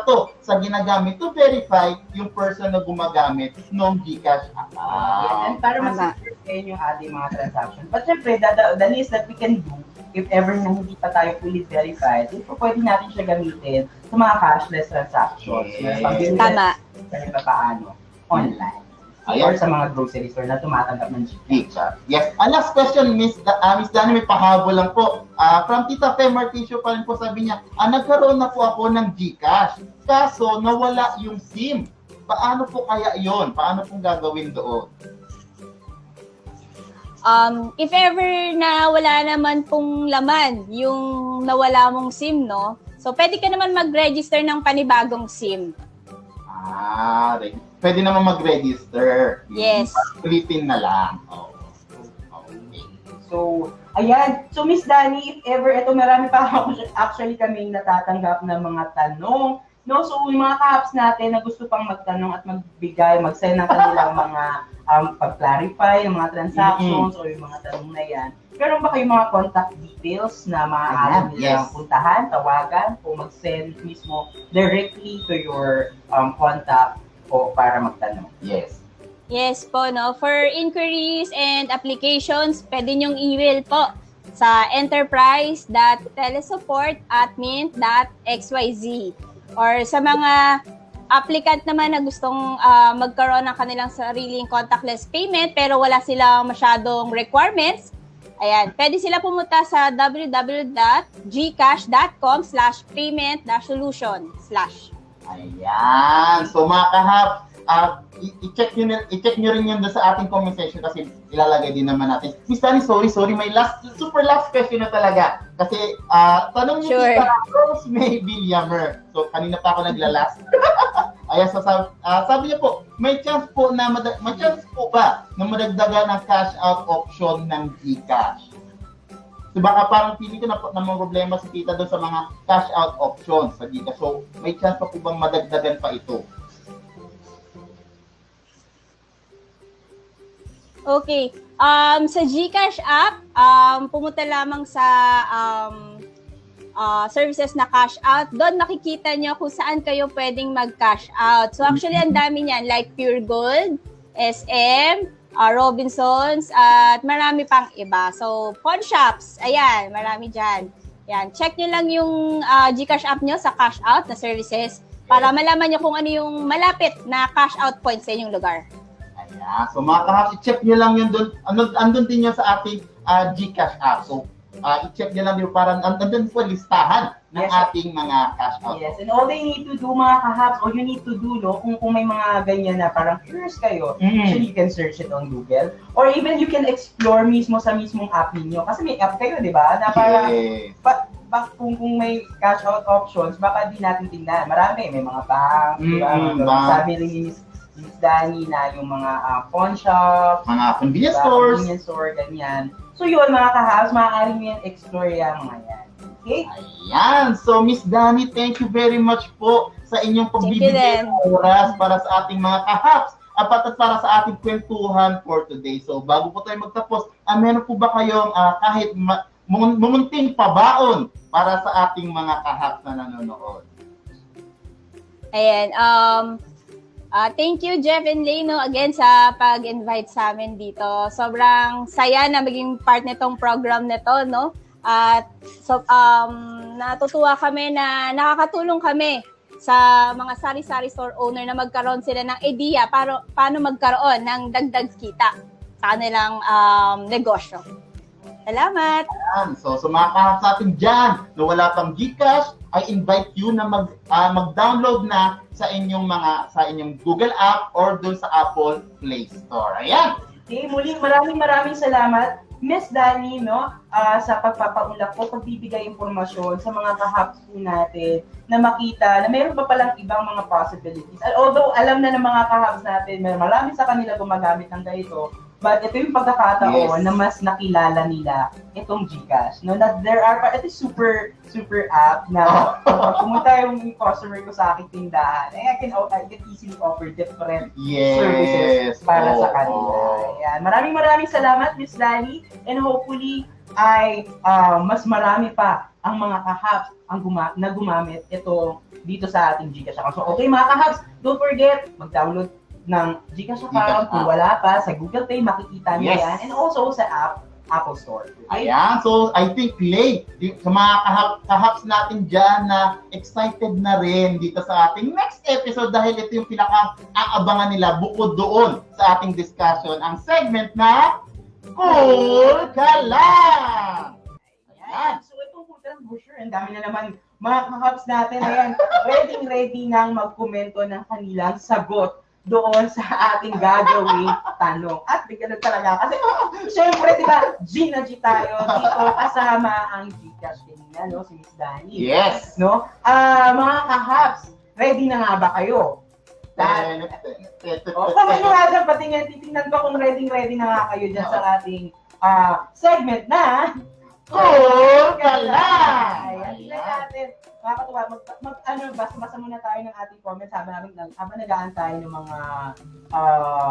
to sa ginagamit to verify yung person na gumagamit ng GCash account. And para mas-certain yung ating mga transaction. But syempre, the least that we can do, if ever na hindi pa tayo fully verified, pwede natin siya gamitin sa mga cashless transactions. Yes. Tama. Kahit pa paano, online. Or sa mga grocery store na tumatanggap ng GCash. Yes. Last question, Miss Dani, may pahabol lang po. From Tita Pe Marticio pa rin po, sabi niya, nagkaroon na po ako ng GCash. Kaso, nawala yung SIM. Paano po kaya yon? Paano pong gagawin doon? If ever na wala naman pong laman yung nawala mong SIM, no? So, pwede ka naman mag-register ng panibagong SIM. Pwede naman mag-register. Yes. Ulitin na lang. Okay. So, ayan. So, Miss Dani, if ever, marami pa ako actually kaming natatanggap na mga tanong. No, so yung mga ka-apps natin na gusto pang magtanong at magbigay, mag-send ng kanilang mga pag-clarify ng mga transactions o yung mga tanong na yan. Meron ba kayong mga contact details na maaari nilang puntahan, tawagan, o mag-send mismo directly to your contact o para magtanong? Yes. Yes po, no? For inquiries and applications, pwede nyong email po sa enterprise.telesupport@mint.xyz. Or sa mga applicant naman na gustong magkaroon ng kanilang sariling contactless payment pero wala silang masyadong requirements, ayan, pwede sila pumunta sa www.gcash.com/payment-solution/. Ayan. So mga kahap, i-check nyo rin yun doon sa ating comment section kasi ilalagay din naman natin. Miss Dani, sorry, may super last question na talaga. Kasi tanong niyo Sure. kita, Rose May Villamer. So kanina pa ako naglalast. Ayan, so sabi niya po, may chance po ba na madagdagan ng cash out option ng GCash? So baka parang feeling ko na mga problema si Tita doon sa mga cash out options sa GCash. So may chance pa po bang madagdagan pa ito? Okay. Sa GCash app, pumunta lamang sa services na cash out. Doon makikita nyo kung saan kayo pwedeng mag-cash out. So actually, ang dami niyan, like Pure Gold, SM, Robinsons, at marami pang iba. So, pawn shops, ayan, marami dyan. Yan, check nyo lang yung GCash app nyo sa cash out na services para malaman nyo kung ano yung malapit na cash out point sa inyong lugar. Ayan. So mga kahap, i-check nyo lang yun doon. Andun din yun sa ating GCash app. So i-check nyo lang yung parang andun po listahan ng ating mga cash out. Yes, and all they need to do mga kahabs, all you need to do, no, kung may mga ganyan na parang curious kayo, actually you can search it on Google, or even you can explore mismo sa mismong app ninyo. Kasi may app kayo, di ba? Na parang, kung may cash out options, baka di natin tingnan. Marami, may mga bank, di ba? Sabi rin ni Miss Dani na yung mga pawn shop, mga convenience store, ganyan. So yun, mga kahabs, maaaring nyo yan explore yung mga yan. Okay? Ayan. So, Miss Dani, thank you very much po sa inyong pagbibigay ng oras para sa ating mga kahaps at para sa ating kwentuhan for today. So, bago po tayo magtapos, meron po ba kayong kahit mumunting pabaon para sa ating mga kahaps na nanonood? Ayan. Thank you, Jeff and Leno, again sa pag-invite sa amin dito. Sobrang saya na maging part nitong program nito, no? At natutuwa kami na nakakatulong kami sa mga sari-sari store owner na magkaroon sila ng idea paano magkaroon ng dagdag kita sa kanilang negosyo. Salamat! So, sa mga kahaps natin dyan na wala pang GCash, I invite you na mag-download na sa inyong Google app or dun sa Apple Play Store. Ayan! Okay, muli maraming salamat Miss Dani, no, sa pagpapaulak po, pagbibigay impormasyon sa mga kahaps po natin na makita na mayroon pa palang ibang mga possibilities. Although alam na ng mga kahaps natin, marami sa kanila gumagamit ng ganito, but ito yung pagkakataon na mas nakilala nila itong GCash. No, that ito super app na pumunta yung customer ko sa aking tindahan, I can easily offer different services para sa kanila. Ayan. Maraming salamat, Miss Dani, and hopefully ay mas marami pa ang mga kahaps na gumamit ito dito sa ating GCash account. So okay mga kahaps, don't forget mag-download ng GCash account. Kung wala pa, sa Google Pay makikita niyo yan, and also sa Apple Store. Okay? Ayan, so I think Lay, sa mga kahaps natin dyan na excited na rin dito sa ating next episode dahil ito yung pinaka-aabangan nila bukod doon sa ating discussion, ang segment na Cool Ka Lang! Ayan. So itong Cool Ka Lang, sure, ang dami na naman mga kahaps natin. Ayan, ready nang magkomento ng kanilang sagot doon sa ating gagawing tanong. At bigyan talaga. Kasi, syempre, di ba, G tayo dito kasama ang GCash kanina, no? Si Miss Dani. Yes! No? Mga kahaps, ready na nga ba kayo? Kung ano nga dyan, titingnan ko kung ready na nga kayo dyan sa ating segment na Cool Ka Lang! Ayan, natin. Makakatuwa, basa muna tayo ng ating comments habang nag-aantay ng mga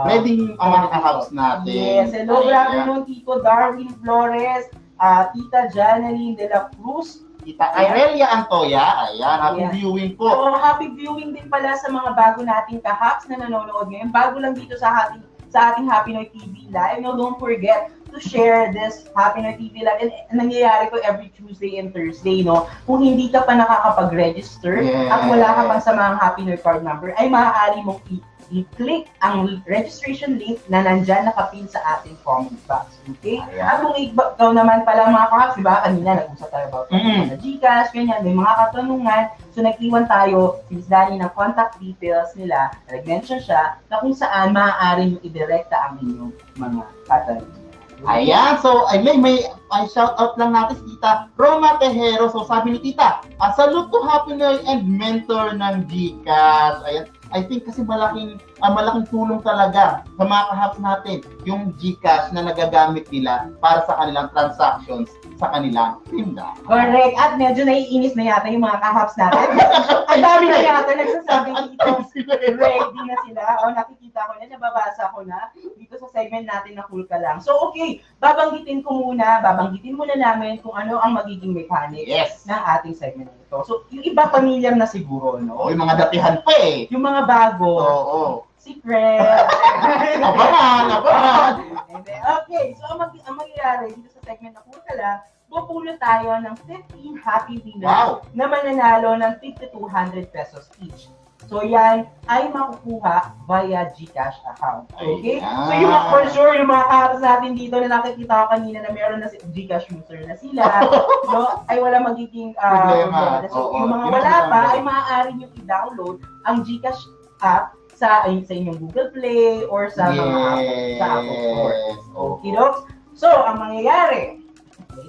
ready ang mga kahaps natin. Yes, hello, good afternoon, Tito Darwin Flores, Tita Janeline de la Cruz, Tita Irelia Antoya, ayan, happy viewing po. So, happy viewing din pala sa mga bago nating kahaps na nanonood ngayon. Bago lang dito sa ating Happy Noy TV Live. No, don't forget to share this Happy Noy TV Live. And nangyayari ko every Tuesday and Thursday, no? Kung hindi ka pa nakakapag-register at wala ka pang samahang Happy Noy card number, ay maaari mong i-click ang registration link na nandyan nakapin sa ating comment box. Okay? At kung ikaw naman pala mga kahaps, di ba? Kanina nag-usap tayo about sa GCash, ganyan, may mga katanungan. So nag-iwan tayo, si Miss Dani, ng contact details nila, nag-mention siya, na kung saan maaari yung i-directa ang inyong mga katanungan. Ayan, so may shout out lang natin si Tita Roma Tejero. So sabi ni Tita, salute to Happy Noy and mentor ng GCash. Ayan, I think kasi malaking tulong talaga sa mga kahaps natin yung GCash na nagagamit nila para sa kanilang transactions sa kanilang tindahan. Correct. At medyo naiinis na yata yung mga kahaps natin. Ang dami na yata nagsasabing dito. Ready na sila. O nakikita ko na, nababasa ko na dito sa segment natin na Cool Ka Lang. So okay, babanggitin muna namin kung ano ang magiging mechanics ng ating segment nito. So yung iba familiar na siguro, no? Yung mga datihan pa eh. Yung mga bago. Oo. Secret. Abangan. Okay, so ang mangyayari dito sa segment na Cool Ka Lang, pupulo tayo ng 15 happy winners na mananalo ng 5,200 pesos each. So yan ay makukuha via GCash account. Okay? Ayan. So yung for sure, yung mga kaharas natin dito na nakikita ko kanina na meron na GCash user na sila, no, ay wala magiging Problema. So Oo, yung mga yun ang wala pa, maganda. ay maaari nyo i-download ang GCash app sa inyong Google Play or sa mga Apple Store. Okay, dogs? So, ang mangyayari,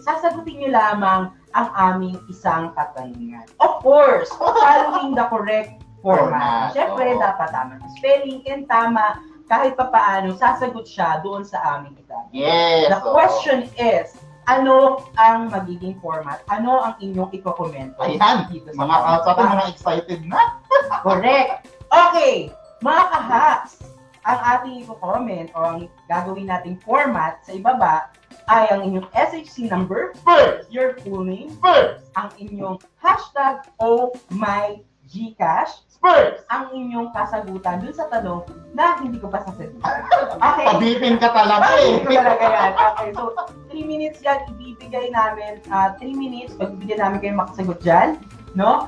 sasagutin nyo lamang ang aming isang katanungan. Of course, following the correct format. Siyempre, dapat tama ang spelling and tama kahit pa paano sasagot siya doon sa aming katanungan. Yes. The question is, ano ang magiging format? Ano ang inyong iko-komento? Ayan, dito sa mga kapatid, mga excited na. Correct. Okay, mga kahats, ang ating i-comment o ang gagawin nating format sa ibaba ay ang inyong SHC number, First, your full name, first, ang inyong hashtag o my Gcash, first. ang inyong kasagutan dun sa tanong na hindi ko pa sasagutin. Okay. Pabipin ka talaga Hindi ko eh. talaga yan. Okay, so 3 minutes yan, ibibigay namin, 3 minutes, pagbibigyan namin kayo makasagot dyan, no?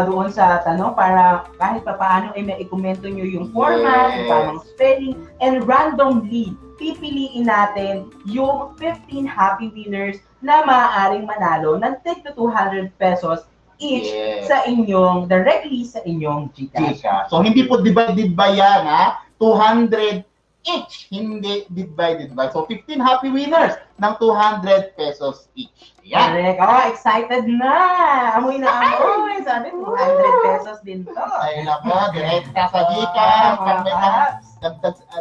Doon sa tanong para kahit pa paano ay may i-komento nyo yung format, yung tamang spelling, and randomly, pipiliin natin yung 15 happy winners na maaaring manalo ng tig to 200 pesos each sa inyong, directly sa inyong Gcash. Gcash. So, hindi po divided by yan, ha? 200 each, hindi divided by. So, 15 happy winners ng 200 pesos each. Yan. Correct. Oh, excited na! Amoy na amoy! Sabi, 200 pesos din to. Ay, nako, direct ka sa Gcash. Pag may mga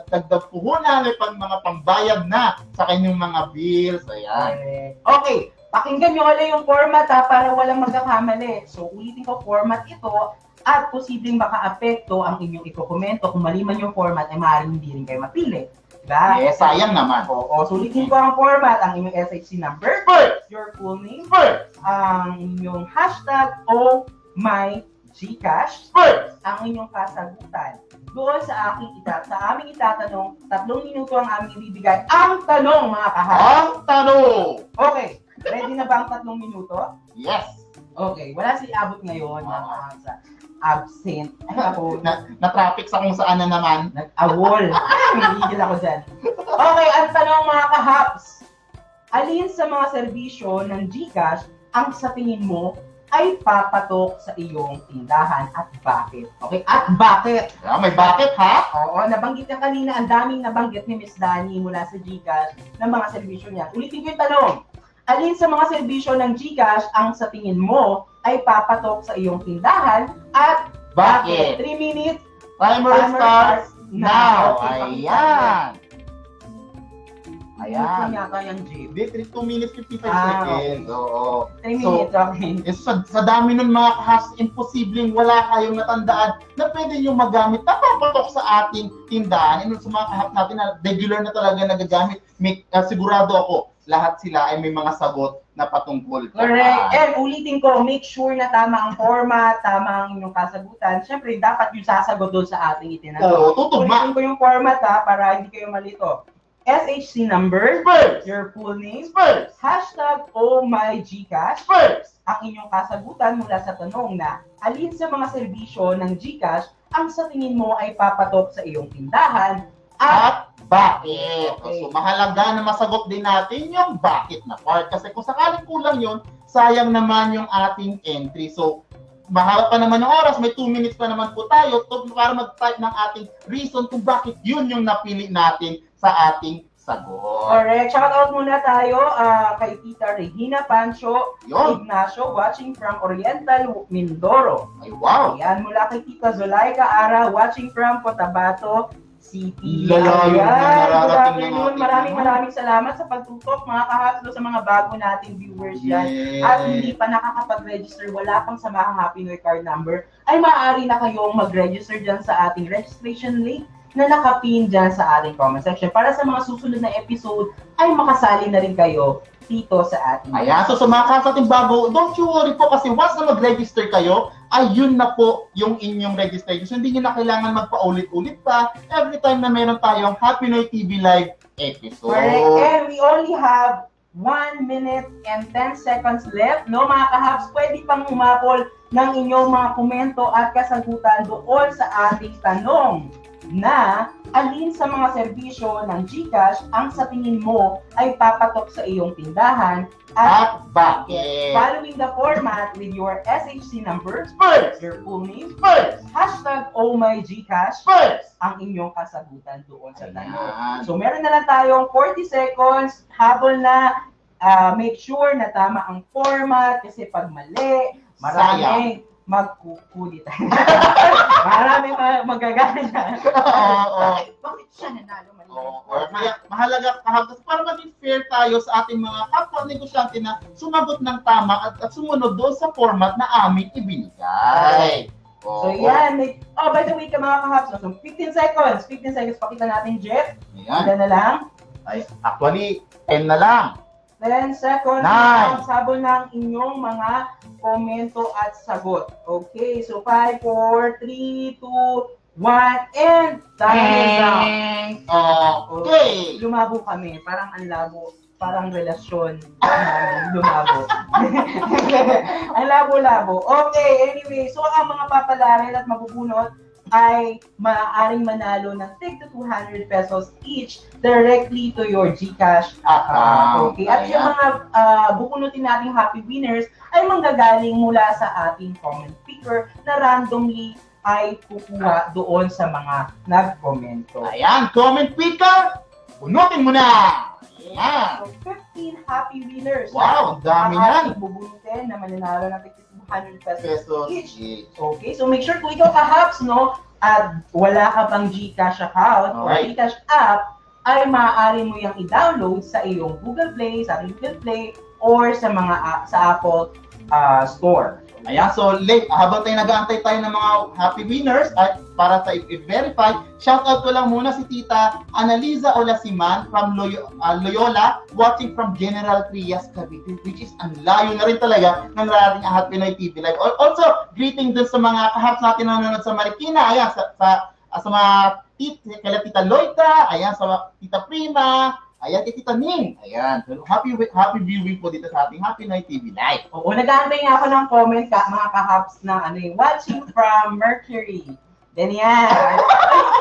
dagdag puhunan, may pang mga pambayad na sa kanyang mga bills. Ayan. Correct. Okay, pakinggan nyo ulit yung format para walang magkakamali. So, ulitin ko, format ito at posibleng maka-apekto ang inyong ikokomento. Kung mali man yung format, ay maaaring hindi rin kayo mapili. Diba? Yes, sayang naman. Oo, so ulitin ko ang format, ang inyong SHC number, First, your full name, first, ang inyong hashtag o my Gcash, first. ang inyong kasagutan. Doon sa aming itatanong, 3 minuto ang aming ibibigay. Ang tanong, mga kahal. Ang tanong. Okay, ready na ba ang 3 minuto? Yes. Okay, wala si Abot ngayon, sa absent. Ay ako, Na-traffic sa kung saan na naman. nag-awol. Hihigil ako dyan. Okay, ang tanong mga kahaps. Alin sa mga serbisyo ng Gcash ang sa tingin mo ay papatok sa iyong tindahan at bakit? Okay, at bakit? Yeah, may bakit, ha? Oo, nabanggit niya kanina, ang daming nabanggit ni Miss Dani mula sa Gcash ng mga serbisyo niya. Ulitin ko yung tanong. Alin sa mga serbisyo ng Gcash ang sa tingin mo ay papatok sa iyong tindahan at Bakit? 3 minutes. Timer starts now. Okay, Ayan. Ayan. Ayan. Yata yung Jeep. Hindi, 2 minutes 55 Ah, seconds. Oo. 3 So, minutes, okay. sa dami ng mga kahas, imposibleng wala kayong natandaan na pwede nyo magamit na papatok sa ating tindahan. And sa mga kahap natin na regular na talaga nagagamit, sigurado ako, lahat sila ay may mga sagot na patungkol. Correct. And ulitin ko, make sure na tama ang format, tama ang inyong kasagutan. Siyempre, dapat yung sasagot doon sa ating itinanong. Oo, tutugma. Ulitin ko yung format para hindi kayo malito. SHC number, First, your full name, first, hashtag oh my Gcash, first. ang inyong kasagutan mula sa tanong na alin sa mga serbisyo ng Gcash ang sa tingin mo ay papatok sa iyong tindahan at At bakit? Okay. So, mahalaga na masagot din natin yung bakit na part. Kasi kung sakaling kulang yun, sayang naman yung ating entry. So, mahaba pa naman yung oras, may 2 minutes pa naman po tayo para mag-type ng ating reason kung bakit yun yung napili natin sa ating sagot. correct. Shout out muna tayo kay Tita Regina Pancho Yun. Ignacio watching from Oriental Mindoro. Ay, wow. Ayan, mula kay Tita Zulaika Ara watching from Cotabato City. Lalayo na Ayan, nararating good na afternoon. natin. Maraming salamat sa pagtutok mga kahaplo sa mga bago nating viewers yan. Yes. At hindi pa nakakapag-register, wala pang samahan Happy New Year card number, ay maaari na kayong mag-register dyan sa ating registration link na nakapin dyan sa ating comment section. Para sa mga susunod na episode, ay makasali na rin kayo dito sa ating. Ayan, so sa mga kasating bago, don't you worry po kasi once na mag-register kayo, ay yun na po yung inyong registration. So, hindi nyo na kailangan magpaulit-ulit pa every time na meron tayong Happy New Year TV Live episode. Correct. And we only have 1 minute and 10 seconds left. No, mga kahaps, pwede pang umapol ng inyong mga komento at kasagutan doon sa ating tanong na alin sa mga serbisyo ng GCash ang sa tingin mo ay papatok sa iyong tindahan At bakit? following the format with your SHC numbers, First! your full name, First! hashtag #OhMyGcash First! ang inyong kasagutan doon sa tanong. Ayan. So meron na lang tayong 40 seconds, habol na, make sure na tama ang format kasi pag mali, maraming magkukulit. Maraming magagalit. Oo. Bakit siya nanalo mali? Oo. Kaya mahalaga kahapon para maging fair tayo sa ating mga kapwa negosyante na sumagot ng tama at sumunod doon sa format na aming ibinigay. So yan, by the way ka mga kahaps, so 15 seconds, pakita natin Jeff. Ayan. Ilan na lang? Ay, actually, 10 na lang. 10 seconds, Nine. ang sabon ng inyong mga komento at sagot. Okay, so 5, 4, 3, 2, 1, and time is down. Okay. Lumabo kami, parang ang labo, parang relasyon lumabo. Ang labo-labo. Okay, anyway, so ang mga papalarin at mabubunot ay maaaring manalo ng tig to 200 pesos each directly to your GCash account. Okay, at yung mga bukunutin nating happy winners ay manggagaling mula sa ating comment picker na randomly ay kukuha doon sa mga nag-komento. Ayan, comment picker. Bunutin mo na. Ayan. So, 15 happy winners. Wow, ang dami ang yan. ating bubunutin na mananalo ng 200 pesos Pesos each. each. Okay, so make sure kung ikaw kahaps, no, at wala ka pang GCash account or Alright. GCash app, ay maaari mo yung i-download sa iyong Google Play, sa ating Google Play, or sa mga sa Apple Store. Ayan, so late, habang tayo nag-aantay tayo ng mga happy winners at para sa i-verify, shoutout ko lang muna si Tita Analiza Olasiman from Loyola, watching from General Trias, Cavite, which is ang layo na rin talaga ng narating Ahat Pinoy TV Live. Also, greeting dun sa mga kahaps natin na nanonood sa Marikina, ayan, sa mga kala Tita Loita, ayan, sa Tita Prima, ayan, Tita Ning. Ayan. Happy viewing po dito sa ating Happy Night TV Live. Oo, nag-aantay nga ako ng comment mga kahaps na watching from Mercury. Then yan.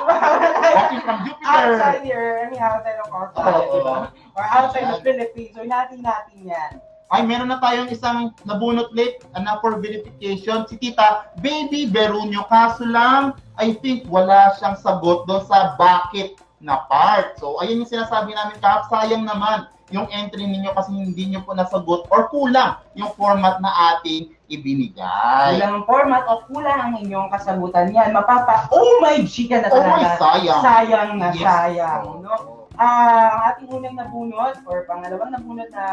Watching from Jupiter. Outside here, outside of our or outside the Philippines. So natin yan. Ay, meron na tayong isang nabunot late na for verification. Si Tita Baby Berunio. Kaso lang, I think wala siyang sagot doon sa bakit na part. So, ayun yung sinasabi namin, kahap sayang naman yung entry ninyo kasi hindi nyo po nasagot or kulang yung format na ating ibinigay. Kulang ang format o kulang ang inyong kasagutan yan. OhMyG ka na talaga. Oh my, sayang. Sayang na Yes. sayang. No? Ang ating unang nabunot or pangalawang nabunot na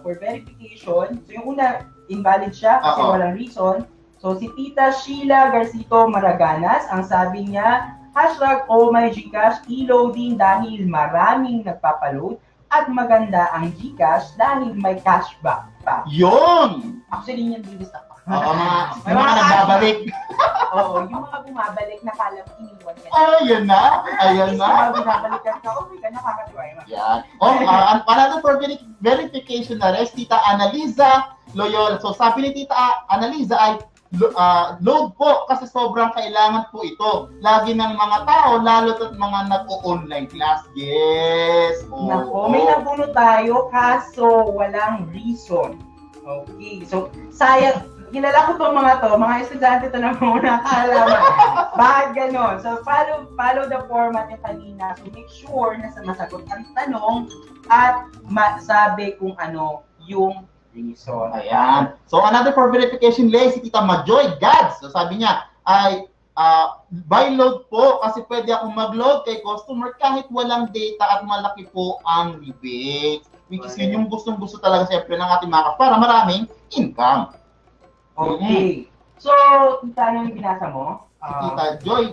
for verification. So yung una, invalid siya kasi walang reason. So si Tita Sheila Garcito Maraganas, ang sabi niya, #OhMyGcash, e-loading dahil maraming nagpapaload at maganda ang GCash dahil may cashback pa. Yun! Actually, yun din gusto ko. May mga nagbabalik. Oo, yung mga bumabalik na kala mo iniwan yan. Ayan na. Ayan na. Yung mga bumabalik ka, okay ka, nakakatuwa yun. Yan. Another for verification na res, Tita Analiza Loyola. So sabi ni Tita Analiza ay load po kasi sobrang kailangan po ito. Lagi ng mga tao, lalo at mga nag-o-online class. Yes. Nako, may nabunot tayo kaso walang reason. Okay, so sayang. Kilala ko itong mga estudyante ito na mga nakakalaman. Bakit ganon? So, follow the format yung kanina. So, make sure na masagot ang tanong at masabi kung ano yung reason. Ayan. So, another for verification lay, si Tita Majoy Gads. So, sabi niya, ay, buy load po kasi pwede akong mag-load kay customer kahit walang data at malaki po ang rebate. Which is yun yung gustong-gusto talaga siyempre ng ating mga para maraming income. Okay. So, Tita, ano yung binasa mo? Si Tita Joy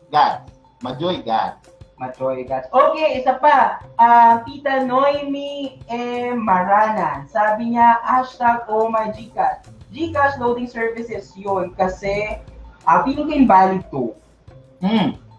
Gads. Majoy Gads. Majoy Gads. Okay, isa pa. Tita Noemi Maranan. Sabi niya, #OhMyGcash. GCash loading services yun kasi feeling ko invalid to.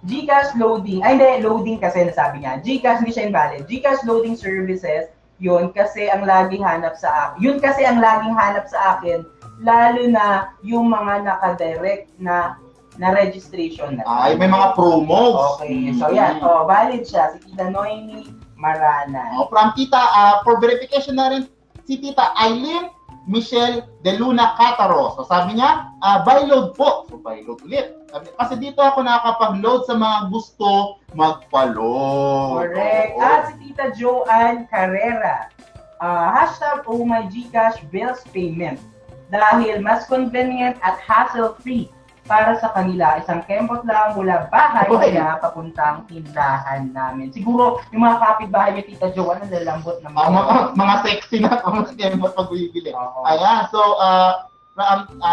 GCash loading. Ay, hindi. Loading kasi nasabi niya. GCash hindi siya invalid. GCash loading services yun kasi ang laging hanap sa akin. Yun kasi ang laging hanap sa akin, lalo na yung mga naka-direct na registration na. Ay, may mga promos. Okay, so yan. Valid siya. Si Tita Noemi Marana. From Tita, for verification na rin, si Tita Eileen Michelle De Luna Cataro. So sabi niya, buy load po. So buy load ulit. Kasi dito ako nakakapag-load sa mga gusto magpa-load. Correct. At si Tita Joanne Carrera. Hashtag Oh My Gcash Bills Payment. Dahil mas convenient at hassle-free para sa kanila. Isang kembot lang mula bahay kaya papuntang tindahan namin. Siguro yung mga kapitbahay niyo, Tita Joanne, ang lalambot na mga sexy na mga kembot pag bibili. Ayan, so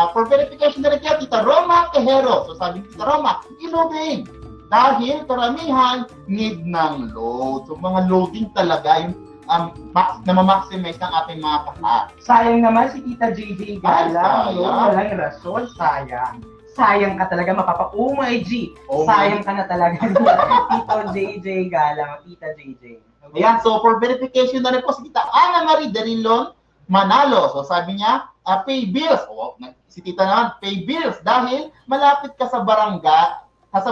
for verification na rin kaya, Tita Roma Quejero. So sabi ni Tita Roma, i-loading. Dahil karamihan need ng load. So mga loading talaga yung na ma-maximize ng ating mga kahat. Sayang naman si Tita JJ Gala. Walang rason, sayang. Sayang ka talaga, oh my G. Sayang ka na talaga, Tito JJ Gala, Tita JJ. Okay. Ayan, so for verification na rin po si Tita Ana Marie Darilon Manalo. So sabi niya, pay bills. Si Tita naman, pay bills dahil malapit ka sa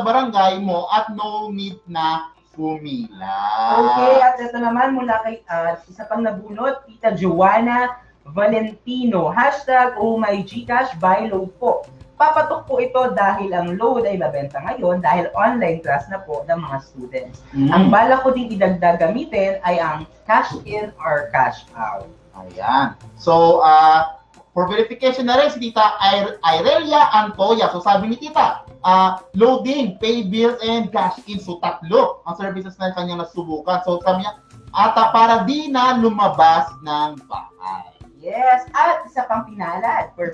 barangay mo at no need na pumila. Okay, at ito naman mula kay isa pang nabunot, Tita Joanna Valentino. Hashtag Oh My Gcash buy load po. Papatok po ito dahil ang load ay mabenta ngayon dahil online class na po ng mga students. Ang bala ko din idagdag gamitin ay ang cash in or cash out. Ayan. So, for verification na rin si Tita Irelia Antoya. So, sabi ni Tita, loading, pay bills, and cash in. So, tatlo ang services na kanyang nasubukan. So, sabi niya, para di na lumabas ng bahay. Yes, at isa pang pinalad for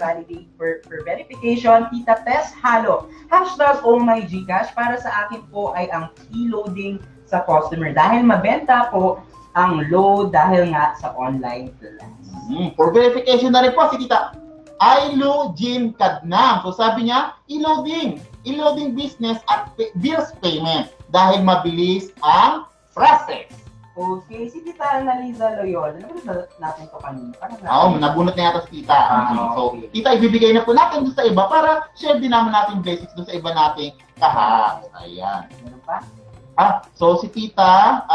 verification, Tita Tess Halo. Hashtag Oh My Gcash para sa akin po ay ang e-loading sa customer dahil mabenta po ang load dahil nga sa online class. For verification na rin po si Tita Ailu Jean Cadnam. So sabi niya, e-loading business at bills payment dahil mabilis ang process. Okay, si Tita Annalisa Loyola, nabunod natin ito kanina. Nabunot na yata si Tita. So, okay. Tita, ibibigay na po natin doon sa iba para share din naman natin basics doon sa iba nating kahas. Ayan. Meron pa? So si Tita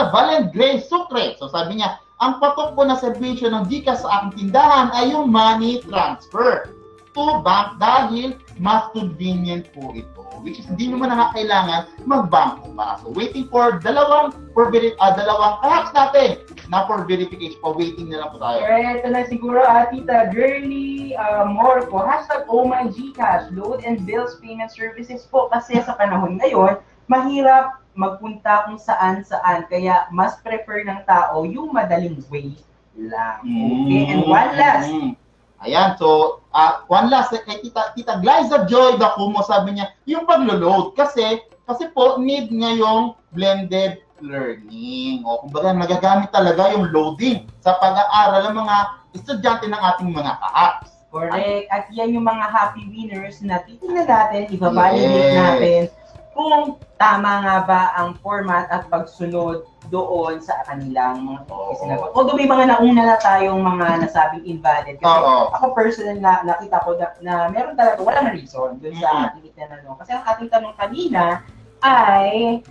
Valen Grace Sucre. So sabi niya, ang patok po na serbisyo ng Gcash sa aking tindahan ay yung money transfer to bank dahil mas convenient po ito. Which is hindi naman kailangan mag-banko pa. So waiting for dalawang kahapos natin na for verification pa. Waiting na lang po tayo. Alright, ito na siguro Tita Girly Morco. Hashtag Oh My Gcash, load and bills payment services po kasi sa panahon ngayon, mahirap magpunta kung saan-saan. Kaya mas prefer ng tao yung madaling way lang. Okay, and one last. Ayan, so one last kay Tita Glyza Joy Dacumo, sabi niya, yung paglo-load kasi po need ngayong blended learning. O kumbaga nagagamit talaga yung loading sa pag-aaral ng mga estudyante ng ating mga kahaps. Correct. At yan yung mga happy winners na titingnan natin, i-validate natin kung tama nga ba ang format at pagsunod doon sa kanilang mga sinagot. Although may mga nauna na tayong mga nasabing invalid. Kasi ako personal nakita ko na meron talaga, walang reason doon sa ating itinanong. Kasi ang ating tanong kanina ay,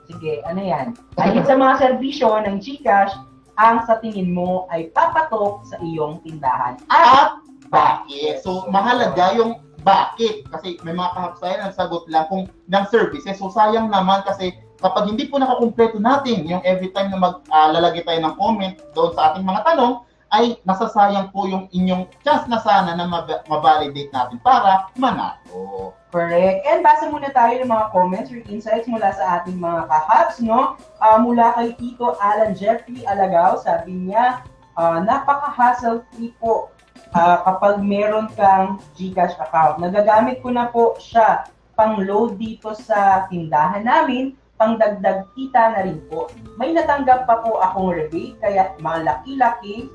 sige, ano yan? Ay sa mga serbisyo ng Gcash, ang sa tingin mo ay papatok sa iyong tindahan. At bakit? So, mahalaga yung bakit? Kasi may mga kahaps tayo na sagot lang kung ng services. So, sayang naman kasi kapag hindi po nakakumpleto natin yung every time na maglalagay tayo ng comment doon sa ating mga tanong, ay nasasayang po yung inyong chance na sana na ma-validate natin para manalo. Correct. And basa muna tayo ng mga comments or insights mula sa ating mga kahaps, no? Mula kay Tito Alan Jeffrey Alagaw, sabi niya, napaka-hassle-free po kapag meron kang Gcash account. Nagagamit ko na po siya pang-load dito sa tindahan namin, pang-dagdag kita na rin po. May natanggap pa po akong rebate, kaya malaki-laki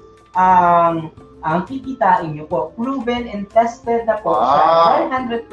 ang kikitain nyo po. Proven and tested na po siya. 100%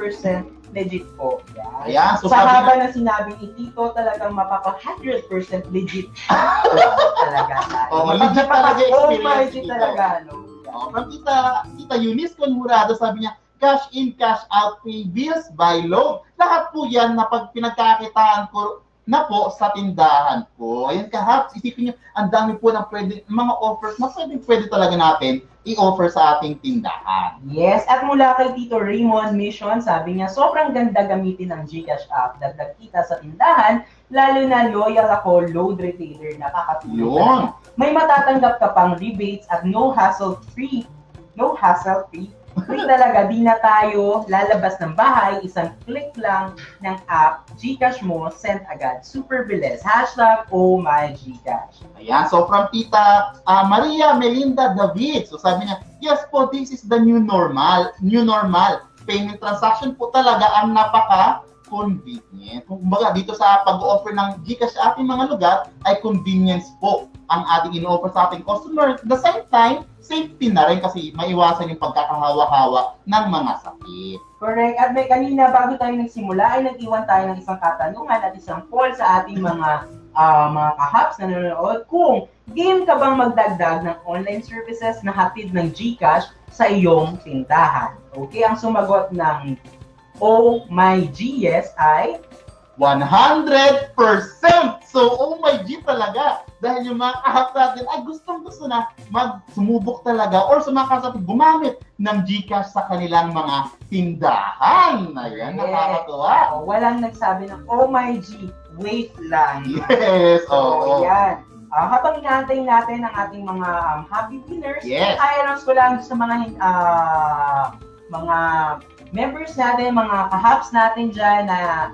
legit po. Yan. Ayan, so Sa sabi haba na sinabi ni Tito, talagang mapapa 100% legit talaga. Legit talaga experience legit dito. talaga, no? From Tita Eunice Conmurado, sabi niya, cash in, cash out, pay bills, buy loan. Lahat po yan na pag pinagkakitaan ko na po sa tindahan po. Ayan kahaps, isipin niyo, ang dami po ng mga offers na pwede talaga natin i-offer sa ating tindahan. Yes, at mula kay Tito Raymond Mission, sabi niya, sobrang ganda gamitin ng GCash app. Dagdag kita sa tindahan, lalo na loyal ako, load retailer, nakakatulong. Yun. May matatanggap ka pang rebates at no hassle free. Free talaga, di na tayo lalabas ng bahay, isang click lang ng app, GCash mo, send agad. Super bilis. #OhMyGcash. Ayan, so from Tita Maria Melinda David, so sabi niya, yes po, this is the new normal. Payment transaction po talaga ang napaka-convenient. Kumbaga, dito sa pag-offer ng GCash sa ating mga lugar, ay convenience po ang ating in-offer sa ating customer. At the same time, safety na rin kasi maiwasan yung pagkakahawa-hawa ng mga sakit. Correct. At may kanina, bago tayo nagsimula, ay nag-iwan tayo ng isang katanungan at isang poll sa ating mga kahaps na nanonood. Kung game ka bang magdagdag ng online services na hatid ng GCash sa iyong tindahan? Okay, ang sumagot ng Oh My G yes ay 100%! So, oh my G talaga. Dahil yung mga kahap natin ay gustong-gusto na sumubok talaga or sa mga kasapit gumamit ng GCash sa kanilang mga tindahan. Ayan, nakakatuwa. Walang nagsabi ng oh my G, wait lang. Yes, oo. Yan. Habang inaantay natin ang ating mga happy winners, Yes. ay announce ko lang sa mga members natin, mga kahaps natin dyan na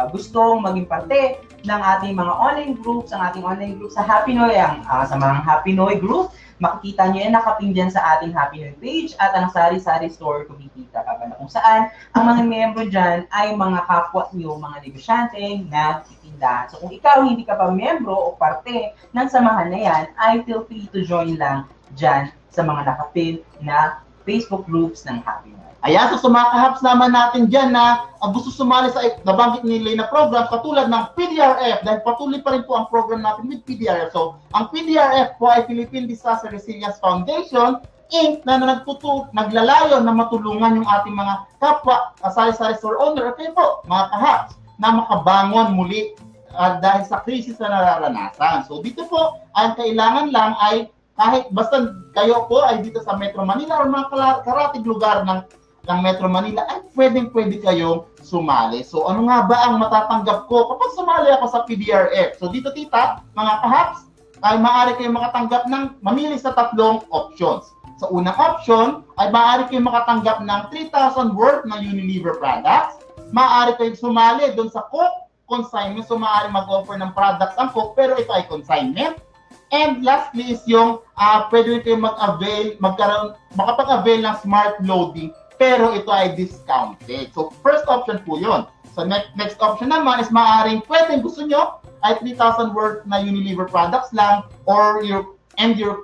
gustong maging parte ng ating mga online groups, ang ating online group sa Happy Noy, sa mga Happy Noy group, makikita nyo yan, nakapin dyan sa ating Happy Noy page at ang sari-sari store kumikita ka ba na kung saan ang mga membro dyan ay mga kapwa nyo, mga negosyante na titindahan. So kung ikaw hindi ka pa membro o parte ng samahan na yan, ay feel free to join lang dyan sa mga nakapin na Facebook groups ng Happy Noy. Ayan, so sa mga kahaps naman natin dyan na gusto sumali sa nabanggit nila na program katulad ng PDRF dahil patuloy pa rin po ang program natin with PDRF. So, ang PDRF po ay Philippine Disaster Resilience Foundation Inc. na naglalayon na matulungan yung ating mga kapwa sari-sari store owner at kayo po, mga kahaps, na makabangon muli dahil sa krisis na nararanasan. So, dito po, ang kailangan lang ay kahit basta kayo po ay dito sa Metro Manila o mga karatig lugar ng Metro Manila, ay pwedeng-pwede kayong sumali. So, ano nga ba ang matatanggap ko kapag sumali ako sa PDRF? So, dito, tita, mga kahaps, ay maaari kayong makatanggap ng mamili sa 3 options. Sa unang option, ay maaari kayong makatanggap ng 3,000 worth ng Unilever products. Maaari kayong sumali doon sa Coke consignment. So, maaari mag-offer ng products ang Coke, pero ito ay consignment. And lastly is yung pwede kayong makapag-avail ng smart loading pero ito ay discounted. So, first option po yun. So, next option naman is maaaring pwedeng gusto nyo ay 3,000 worth na Unilever products lang or your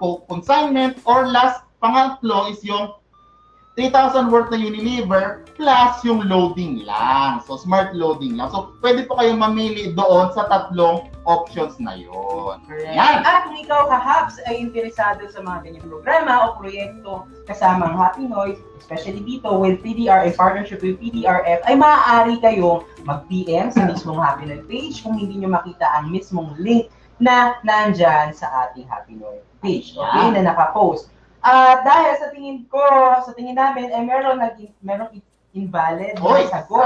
Coke consignment or last, pangatlo is yung 3,000 worth na Unilever plus yung loading lang. So, smart loading lang. So, pwede po kayong mamili doon sa 3 options na yun. Yan. At kung ikaw kahaps ay interesado sa mga ganyang programa o proyekto kasama ang Happy Noy, especially dito with PDRF, partnership with PDRF, ay maaari kayong mag-PM sa mismong Happy Noy page kung hindi nyo makita ang mismong link na nandyan sa ating Happy Noy page. Okay, na nakapost. Dahil sa tingin namin, ay merong invalid na sagot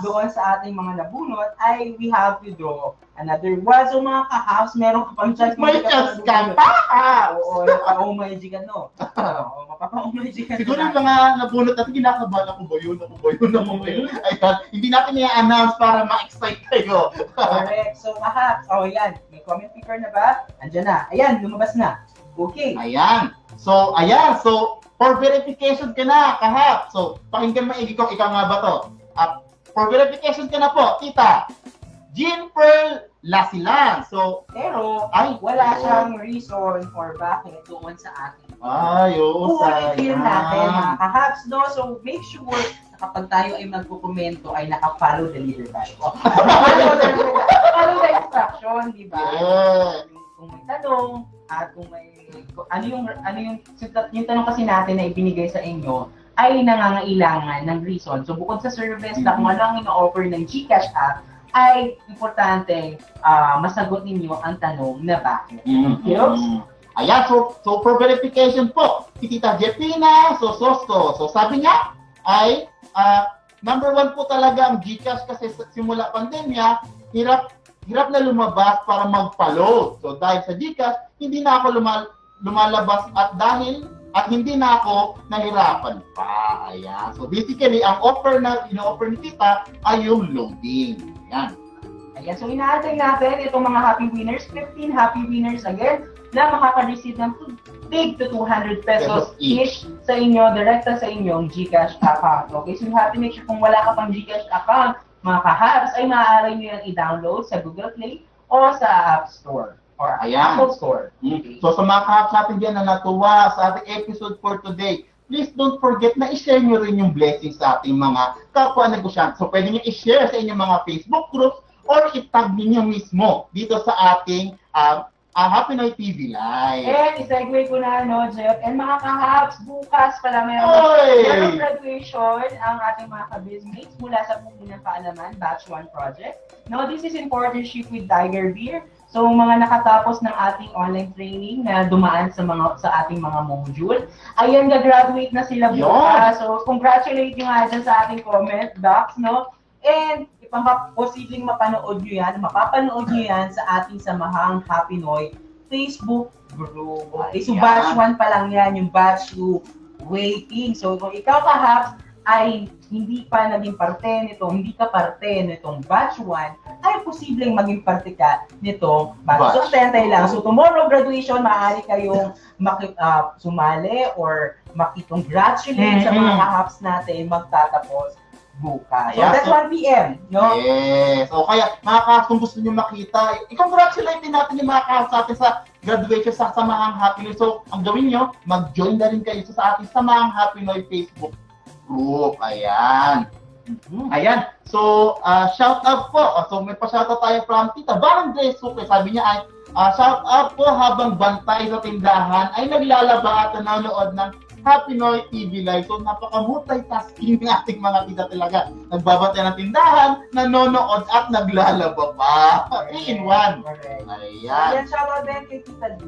doon sa ating mga nabunot, ay we have to draw another one. So mga kahaps, meron ka pang chance. May chance ka pa! Oo, mapa-OMG ka, no? Oo, mapa-OMG ka. Siguro yung mga nabunot natin, kinakabahan ako ba yun? Ayan, hindi natin i-announce para ma-excite kayo. Correct. So kahaps, yan. May comment picker na ba? Andiyan na. Ayan, lumabas na. Okay. Ayan. So, for verification ka na, kahap. So, pakinggan maigi ko, ikaw nga ba to? For verification ka na po, tita. Jean Pearl Lasilan. So, pero, wala siyang reason for bakit doon sa ating Ay, oo, Ulitin natin mga sayang. kahabs, no? So make sure na kapag tayo ay magkukomento ay naka-follow the leader tayo. Follow the instruction, di ba? Yes. Kung may tanong at kung yung tanong kasi natin na ibinigay sa inyo ay nangangailangan ng reason. So bukod sa service na kung ano ang ino-offer ng GCash app, ay importante masagot ninyo ang tanong na bakit. Yes? Ayan, so for verification po, si Tita Jepina Sososco. So sabi niya ay number 1 po talaga ang GCash kasi simula pandemya, hirap na lumabas para magpa-load. So dahil sa GCash, hindi na ako lumalabas at hindi na ako nahirapan pa. Ayan. So basically, ang ino-offer ni Tita ay yung loading. Ayan. Ayan, so inaantay natin itong mga happy winners, 15 happy winners again, na makaka-receive ng tig to 200 pesos each sa inyo, direkta sa inyong GCash account. Okay, so you have to make sure kung wala ka pang GCash account, mga kahabs, ay maaari nyo yung i-download sa Google Play o sa App Store or Apple Store. So sa mga kahabs natin dyan na natuwa sa ating episode for today, please don't forget na i-share nyo rin yung blessings sa ating mga kapwa negosyante. So pwede nyo i-share sa inyong mga Facebook groups or i-tag ninyo mismo dito sa ating Happy Noy TV Live. And i-segue ko na, no, Jeff, and mga kahabs, bukas pala mayroong graduation ang ating mga kabizmates mula sa Puno ng Kaalaman, Batch 1 Project. No, this is in partnership with Tiger Beer. So, mga nakatapos ng ating online training na dumaan sa ating mga module, ayan, gagraduate na sila bukas. So, congratulate nyo nga dyan sa ating comment box, no? And, posibleng mapapanood nyo yan sa ating samahang Happy Noy Facebook group. Okay, so, batch 1 pa lang yan, yung batch 2 waiting. So, kung ikaw kahabs ay hindi ka parte nitong batch 1, ay posibleng maging parte ka nitong batch. So, tentay lang. So, tomorrow graduation, maaari kayong sumali or makicongratulate sa mga kahabs natin magtatapos bukas. So, that's 1 p.m. No? Yes. O kaya, mga kahabs, kung gusto nyo makita, i-congratulate din natin yung mga kahabs natin sa graduation sa Samahang Happy Noy. So, ang gawin nyo, mag-join na rin kayo sa ating Samahang Happy Noy Facebook group. Ayan. Ayan. So, shout out po. So, may pa-shout out tayo from Tita Barangay Suke. Sabi niya ay, shout out po habang bantay sa tindahan ay naglalaba at nanonood ng Happy Noy TV Live. So, napaka-multitasking ng ating mga tita talaga. Nagbabantay ng tindahan, nanonood at naglalaba pa. 3-in-1. Ayan. Ayan, shoutout din kay Tita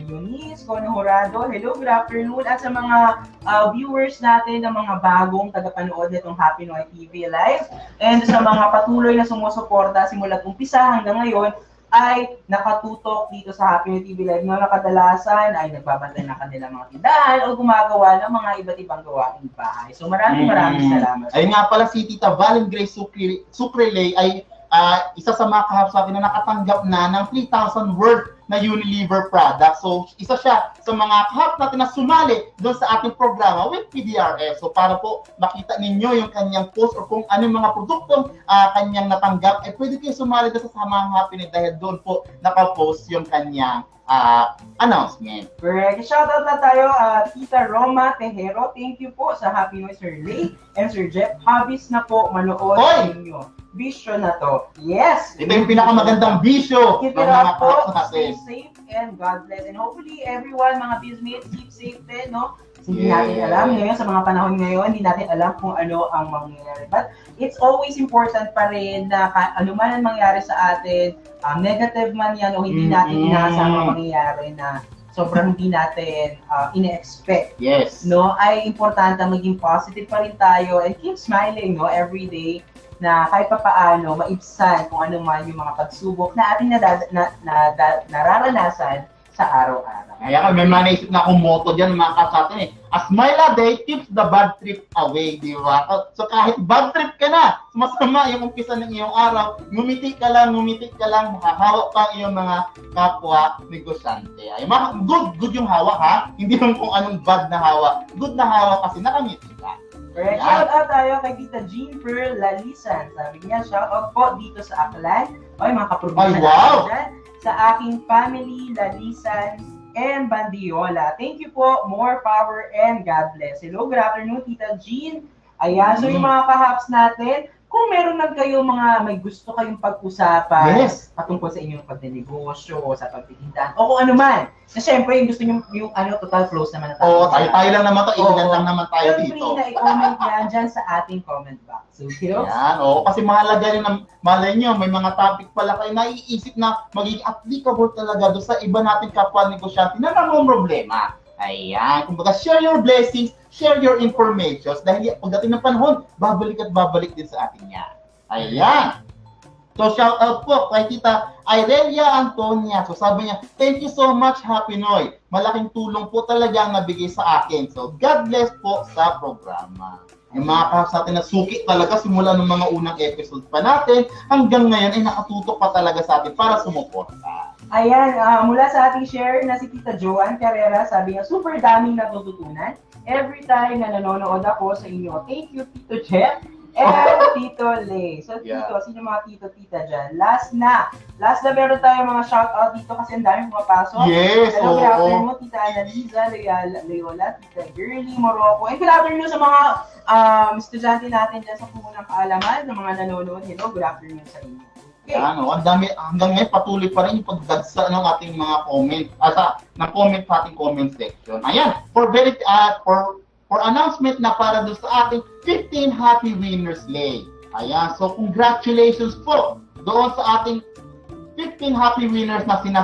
Eunice, Cono Horado. Hello, good afternoon. At sa mga viewers natin ng mga bagong tagapanood nitong Happy Noy TV Live. And sa mga patuloy na sumusuporta simula umpisa hanggang ngayon, ay nakatutok dito sa Happy Noy TV Live na kadalasan ay nagbabantay ng kanilang mga tindahan o gumagawa ng mga iba't ibang gawaing bahay. So maraming salamat. Ayun nga pala si Tita Valen Grace Sucrelay ay isa sa mga kahabs sa atin na nakatanggap na ng 3,000 worth na Unilever product. So, isa siya sa mga kahabs natin na sumali doon sa ating programa with PDRF. So, para po makita ninyo yung kanyang post or kung anong mga produktong kanyang natanggap, pwede kayo sumali doon sa Samahang Happy Noy dahil doon po nakapost yung kanyang announcement. Correct. Shoutout na tayo, Tita Roma Tejero. Thank you po sa Happy Noy Sir Lay and Sir Jeff. Hobbies na po manood ninyo. Bisyo na to. Yes! Ito yung pinakamagandang bisyo Keep ng it mga up po. kahabs natin. Stay safe and God bless. And hopefully everyone, mga bizmates, keep safe din, no? Hindi natin alam ngayon, sa mga panahon ngayon, hindi natin alam kung ano ang mangyayari. But it's always important pa rin na ano man ang mangyari sa atin, negative man yan o hindi natin inaasang mangyayari na sobrang hindi natin ine-expect. Yes. No, ay importante maging positive pa rin tayo and keep smiling, no, every day na kahit pa paano maibsan kung ano man yung mga pagsubok na ating nararanasan sa araw-araw. Kaya may naisip na akong motto dyan mga kasatin A smile a day keeps the bad trip away, di ba? So kahit bad trip ka na, masama yung umpisa ng iyong araw, ngumiti ka lang, makahawak pa iyong mga kapwa negosyante. Ay, good yung hawa ha, hindi lang kung anong bad na hawa. Good na hawa kasi nakangiti ka. Correct. Shout out tayo kay Tita Jean Pearl Lalisan. Sabi niya, shout out po dito sa Aklan. Ay, mga kaprobinsya wow! dyan. Sa aking family, Lalisan and Bandiola. Thank you po. More power and God bless. Hello, good afternoon, Tita Jean. Ayan, so yung mga kahaps natin, kung meron lang kayo mga may gusto kayong pag-usapan patungkol sa inyong pagnenegosyo o sa pagtitindahan o kung ano man. Na syempre, yung gusto nyo, yung total close naman na tayo. Oo, tayo lang naman to, ilan lang naman tayo dito. Feel free na i-comment yan dyan sa ating comment box. Okay, yan, oo, kasi mahalaga rin ng, malay nyo, may mga topic pala kayo naiisip na magiging applicable talaga doon sa iba nating kapwa negosyante na namang problema. Ayan, kumbaga share your blessings, share your informations dahil pagdating ng panahon, babalik at babalik din sa atin yan. Ayan. So shout out po kay Tita Irelia Antonia. So sabi niya, thank you so much, Happy Noy. Malaking tulong po talaga ang nabigay sa akin. So God bless po sa programa. Yung mga kahas natin na suki talaga simula ng mga unang episode pa natin hanggang ngayon ay nakatutok pa talaga sa atin para sumuporta. Ayan, mula sa ating share na si Tita Joanne Carrera, sabi niya, super daming natututunan. Every time na nanonood ako sa inyo, thank you, Tito Jeff and Tito Lay. So, Tito, sino mga Tito-Tita dyan? Last na meron tayo mga shoutout dito kasi ang daming pumapasok. Yes, Hello, good afternoon, Tita Annalisa, Loyola, Tita Girly, Morocco. And good afternoon sa mga estudyante natin dyan sa Pumunang Kaalaman, ng mga nanonood. Hello, good afternoon sa inyo. Okay. Ano, ang dami, hanggang ngayon patuloy pa rin yung pagdagsa ng ating mga comment, ng comment sa ating comment section. Ayan, for announcement na para doon sa ating 15 Happy Winners Lay. Ayan, so congratulations po doon sa ating 15 Happy Winners na sina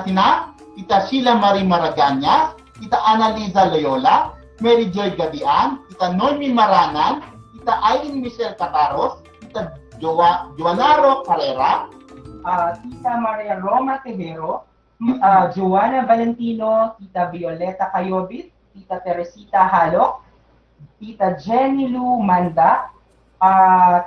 Tita Sheila Marie Maraganya, Tita Annalisa Loyola, Mary Joy Gabian, Tita Noemi Maranan, Tita Aileen Michelle Cataros, Tita Joanaro Carrera, Tita Maria Roma Tejero, Joanna Valentino, Tita Violeta Cayobit, Tita Teresita Halok, Tita Jenny Lou Manda,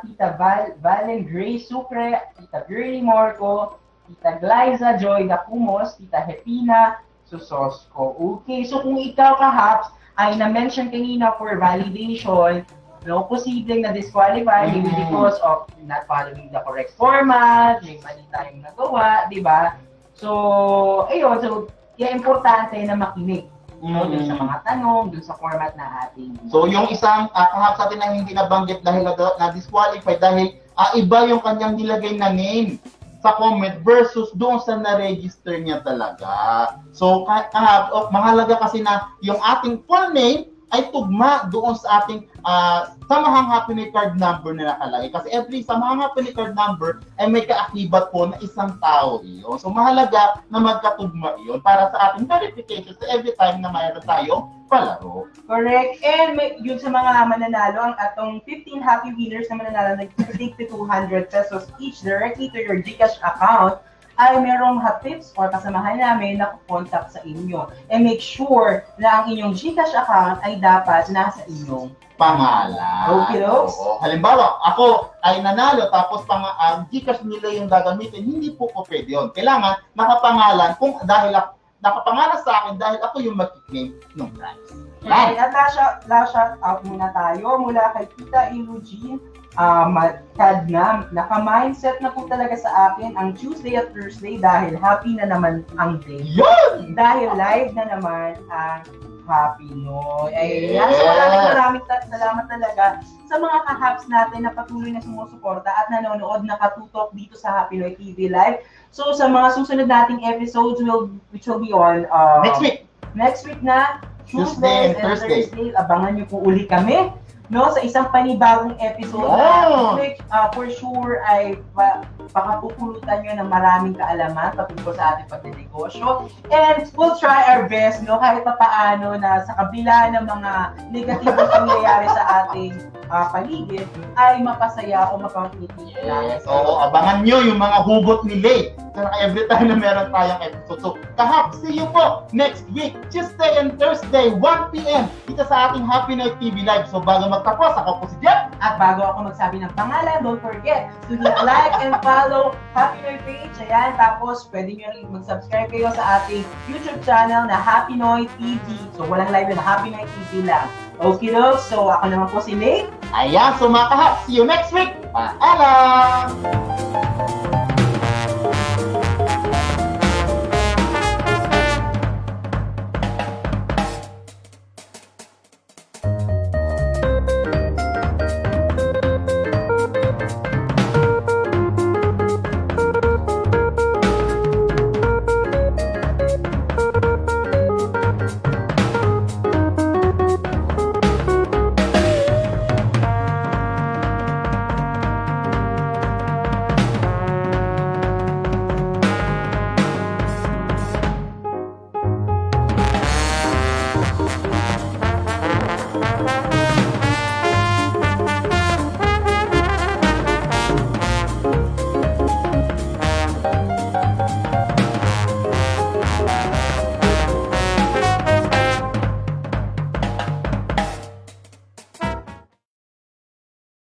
Tita Valen Gray Sucre, Tita Girly Morco, Tita Glyza Joy Dacumos, Tita Hepina Susosco. Okay, so kung ikaw kahaps ay na-mention kanina for validation, no, posibleng na-disqualify maybe because of not following the correct format, may mali tayong nagawa, di ba? So, ayun, so, importante na makinig. No, dun sa mga tanong, dun sa format na ating. So, yung isang kahaps natin na hindi nabanggit dahil na-disqualify dahil iba yung kanyang nilagay na name sa comment versus doon sa na-register niya talaga. So, kahaps, mahalaga kasi na yung ating full name ay tugma doon sa ating Samahang Happy New Card number na nakalagay. Kasi every Samahang Happy New Card number ay may kaakibat po na isang tao iyon. So mahalaga na magkatugma iyon para sa ating verification sa every time na mayroon tayong palaro. Correct. And yun sa mga mananalo, ang atong 15 happy winners na mananalo nag-take to 200 pesos each directly to your GCash account, ay merong tips or kasamahan namin na contact sa inyo. And make sure na ang inyong GCash account ay dapat nasa inyong pangalan. Okay, Rox? Halimbawa, ako ay nanalo tapos ang GCash nila yung gagamitin, hindi po pwede yun. Kailangan nakapangalan dahil nakapangalan sa akin dahil ako yung mag-claim ng prize. Okay, at last shout out muna tayo mula kay Tita Ilugin. Naka-mindset na po talaga sa akin ang Tuesday at Thursday dahil happy na naman ang day. Yun! Dahil live na naman ang Happy Noy. Ayan, so maraming salamat talaga sa mga kahaps natin na patuloy na sumusuporta at nanonood, nakatutok dito sa Happy Noy TV Live. So sa mga susunod nating episodes which will be on next week na Tuesday and Thursday. Abangan niyo po uli kami, no, sa isang panibagong episode na which for sure ay pakapupulutan nyo ng maraming kaalaman patungkol sa ating pagnenegosyo. And we'll try our best, no, kahit pa paano na sa kabila ng mga negatibong pangyayari sa ating paligid ay mapasaya o mapangiti. Yes, oo, abangan nyo yung mga hugot ni Lay. Every time na meron tayong episode. So, kahaps, see you po next week, Tuesday and Thursday, 1 p.m. dito sa ating Happy Night TV Live. So, bago magtapos, ako po si Jeff. At bago ako magsabi ng pangalan, don't forget to like and follow Happy Noy page. Ayan, tapos pwede nyo rin mag-subscribe kayo sa ating YouTube channel na Happy Noy TV. So, walang live na Happy Noy TV lang. Okay, dogs. So, ako naman po si Lay. Ayan, so mga kahaps, see you next week. Paalam!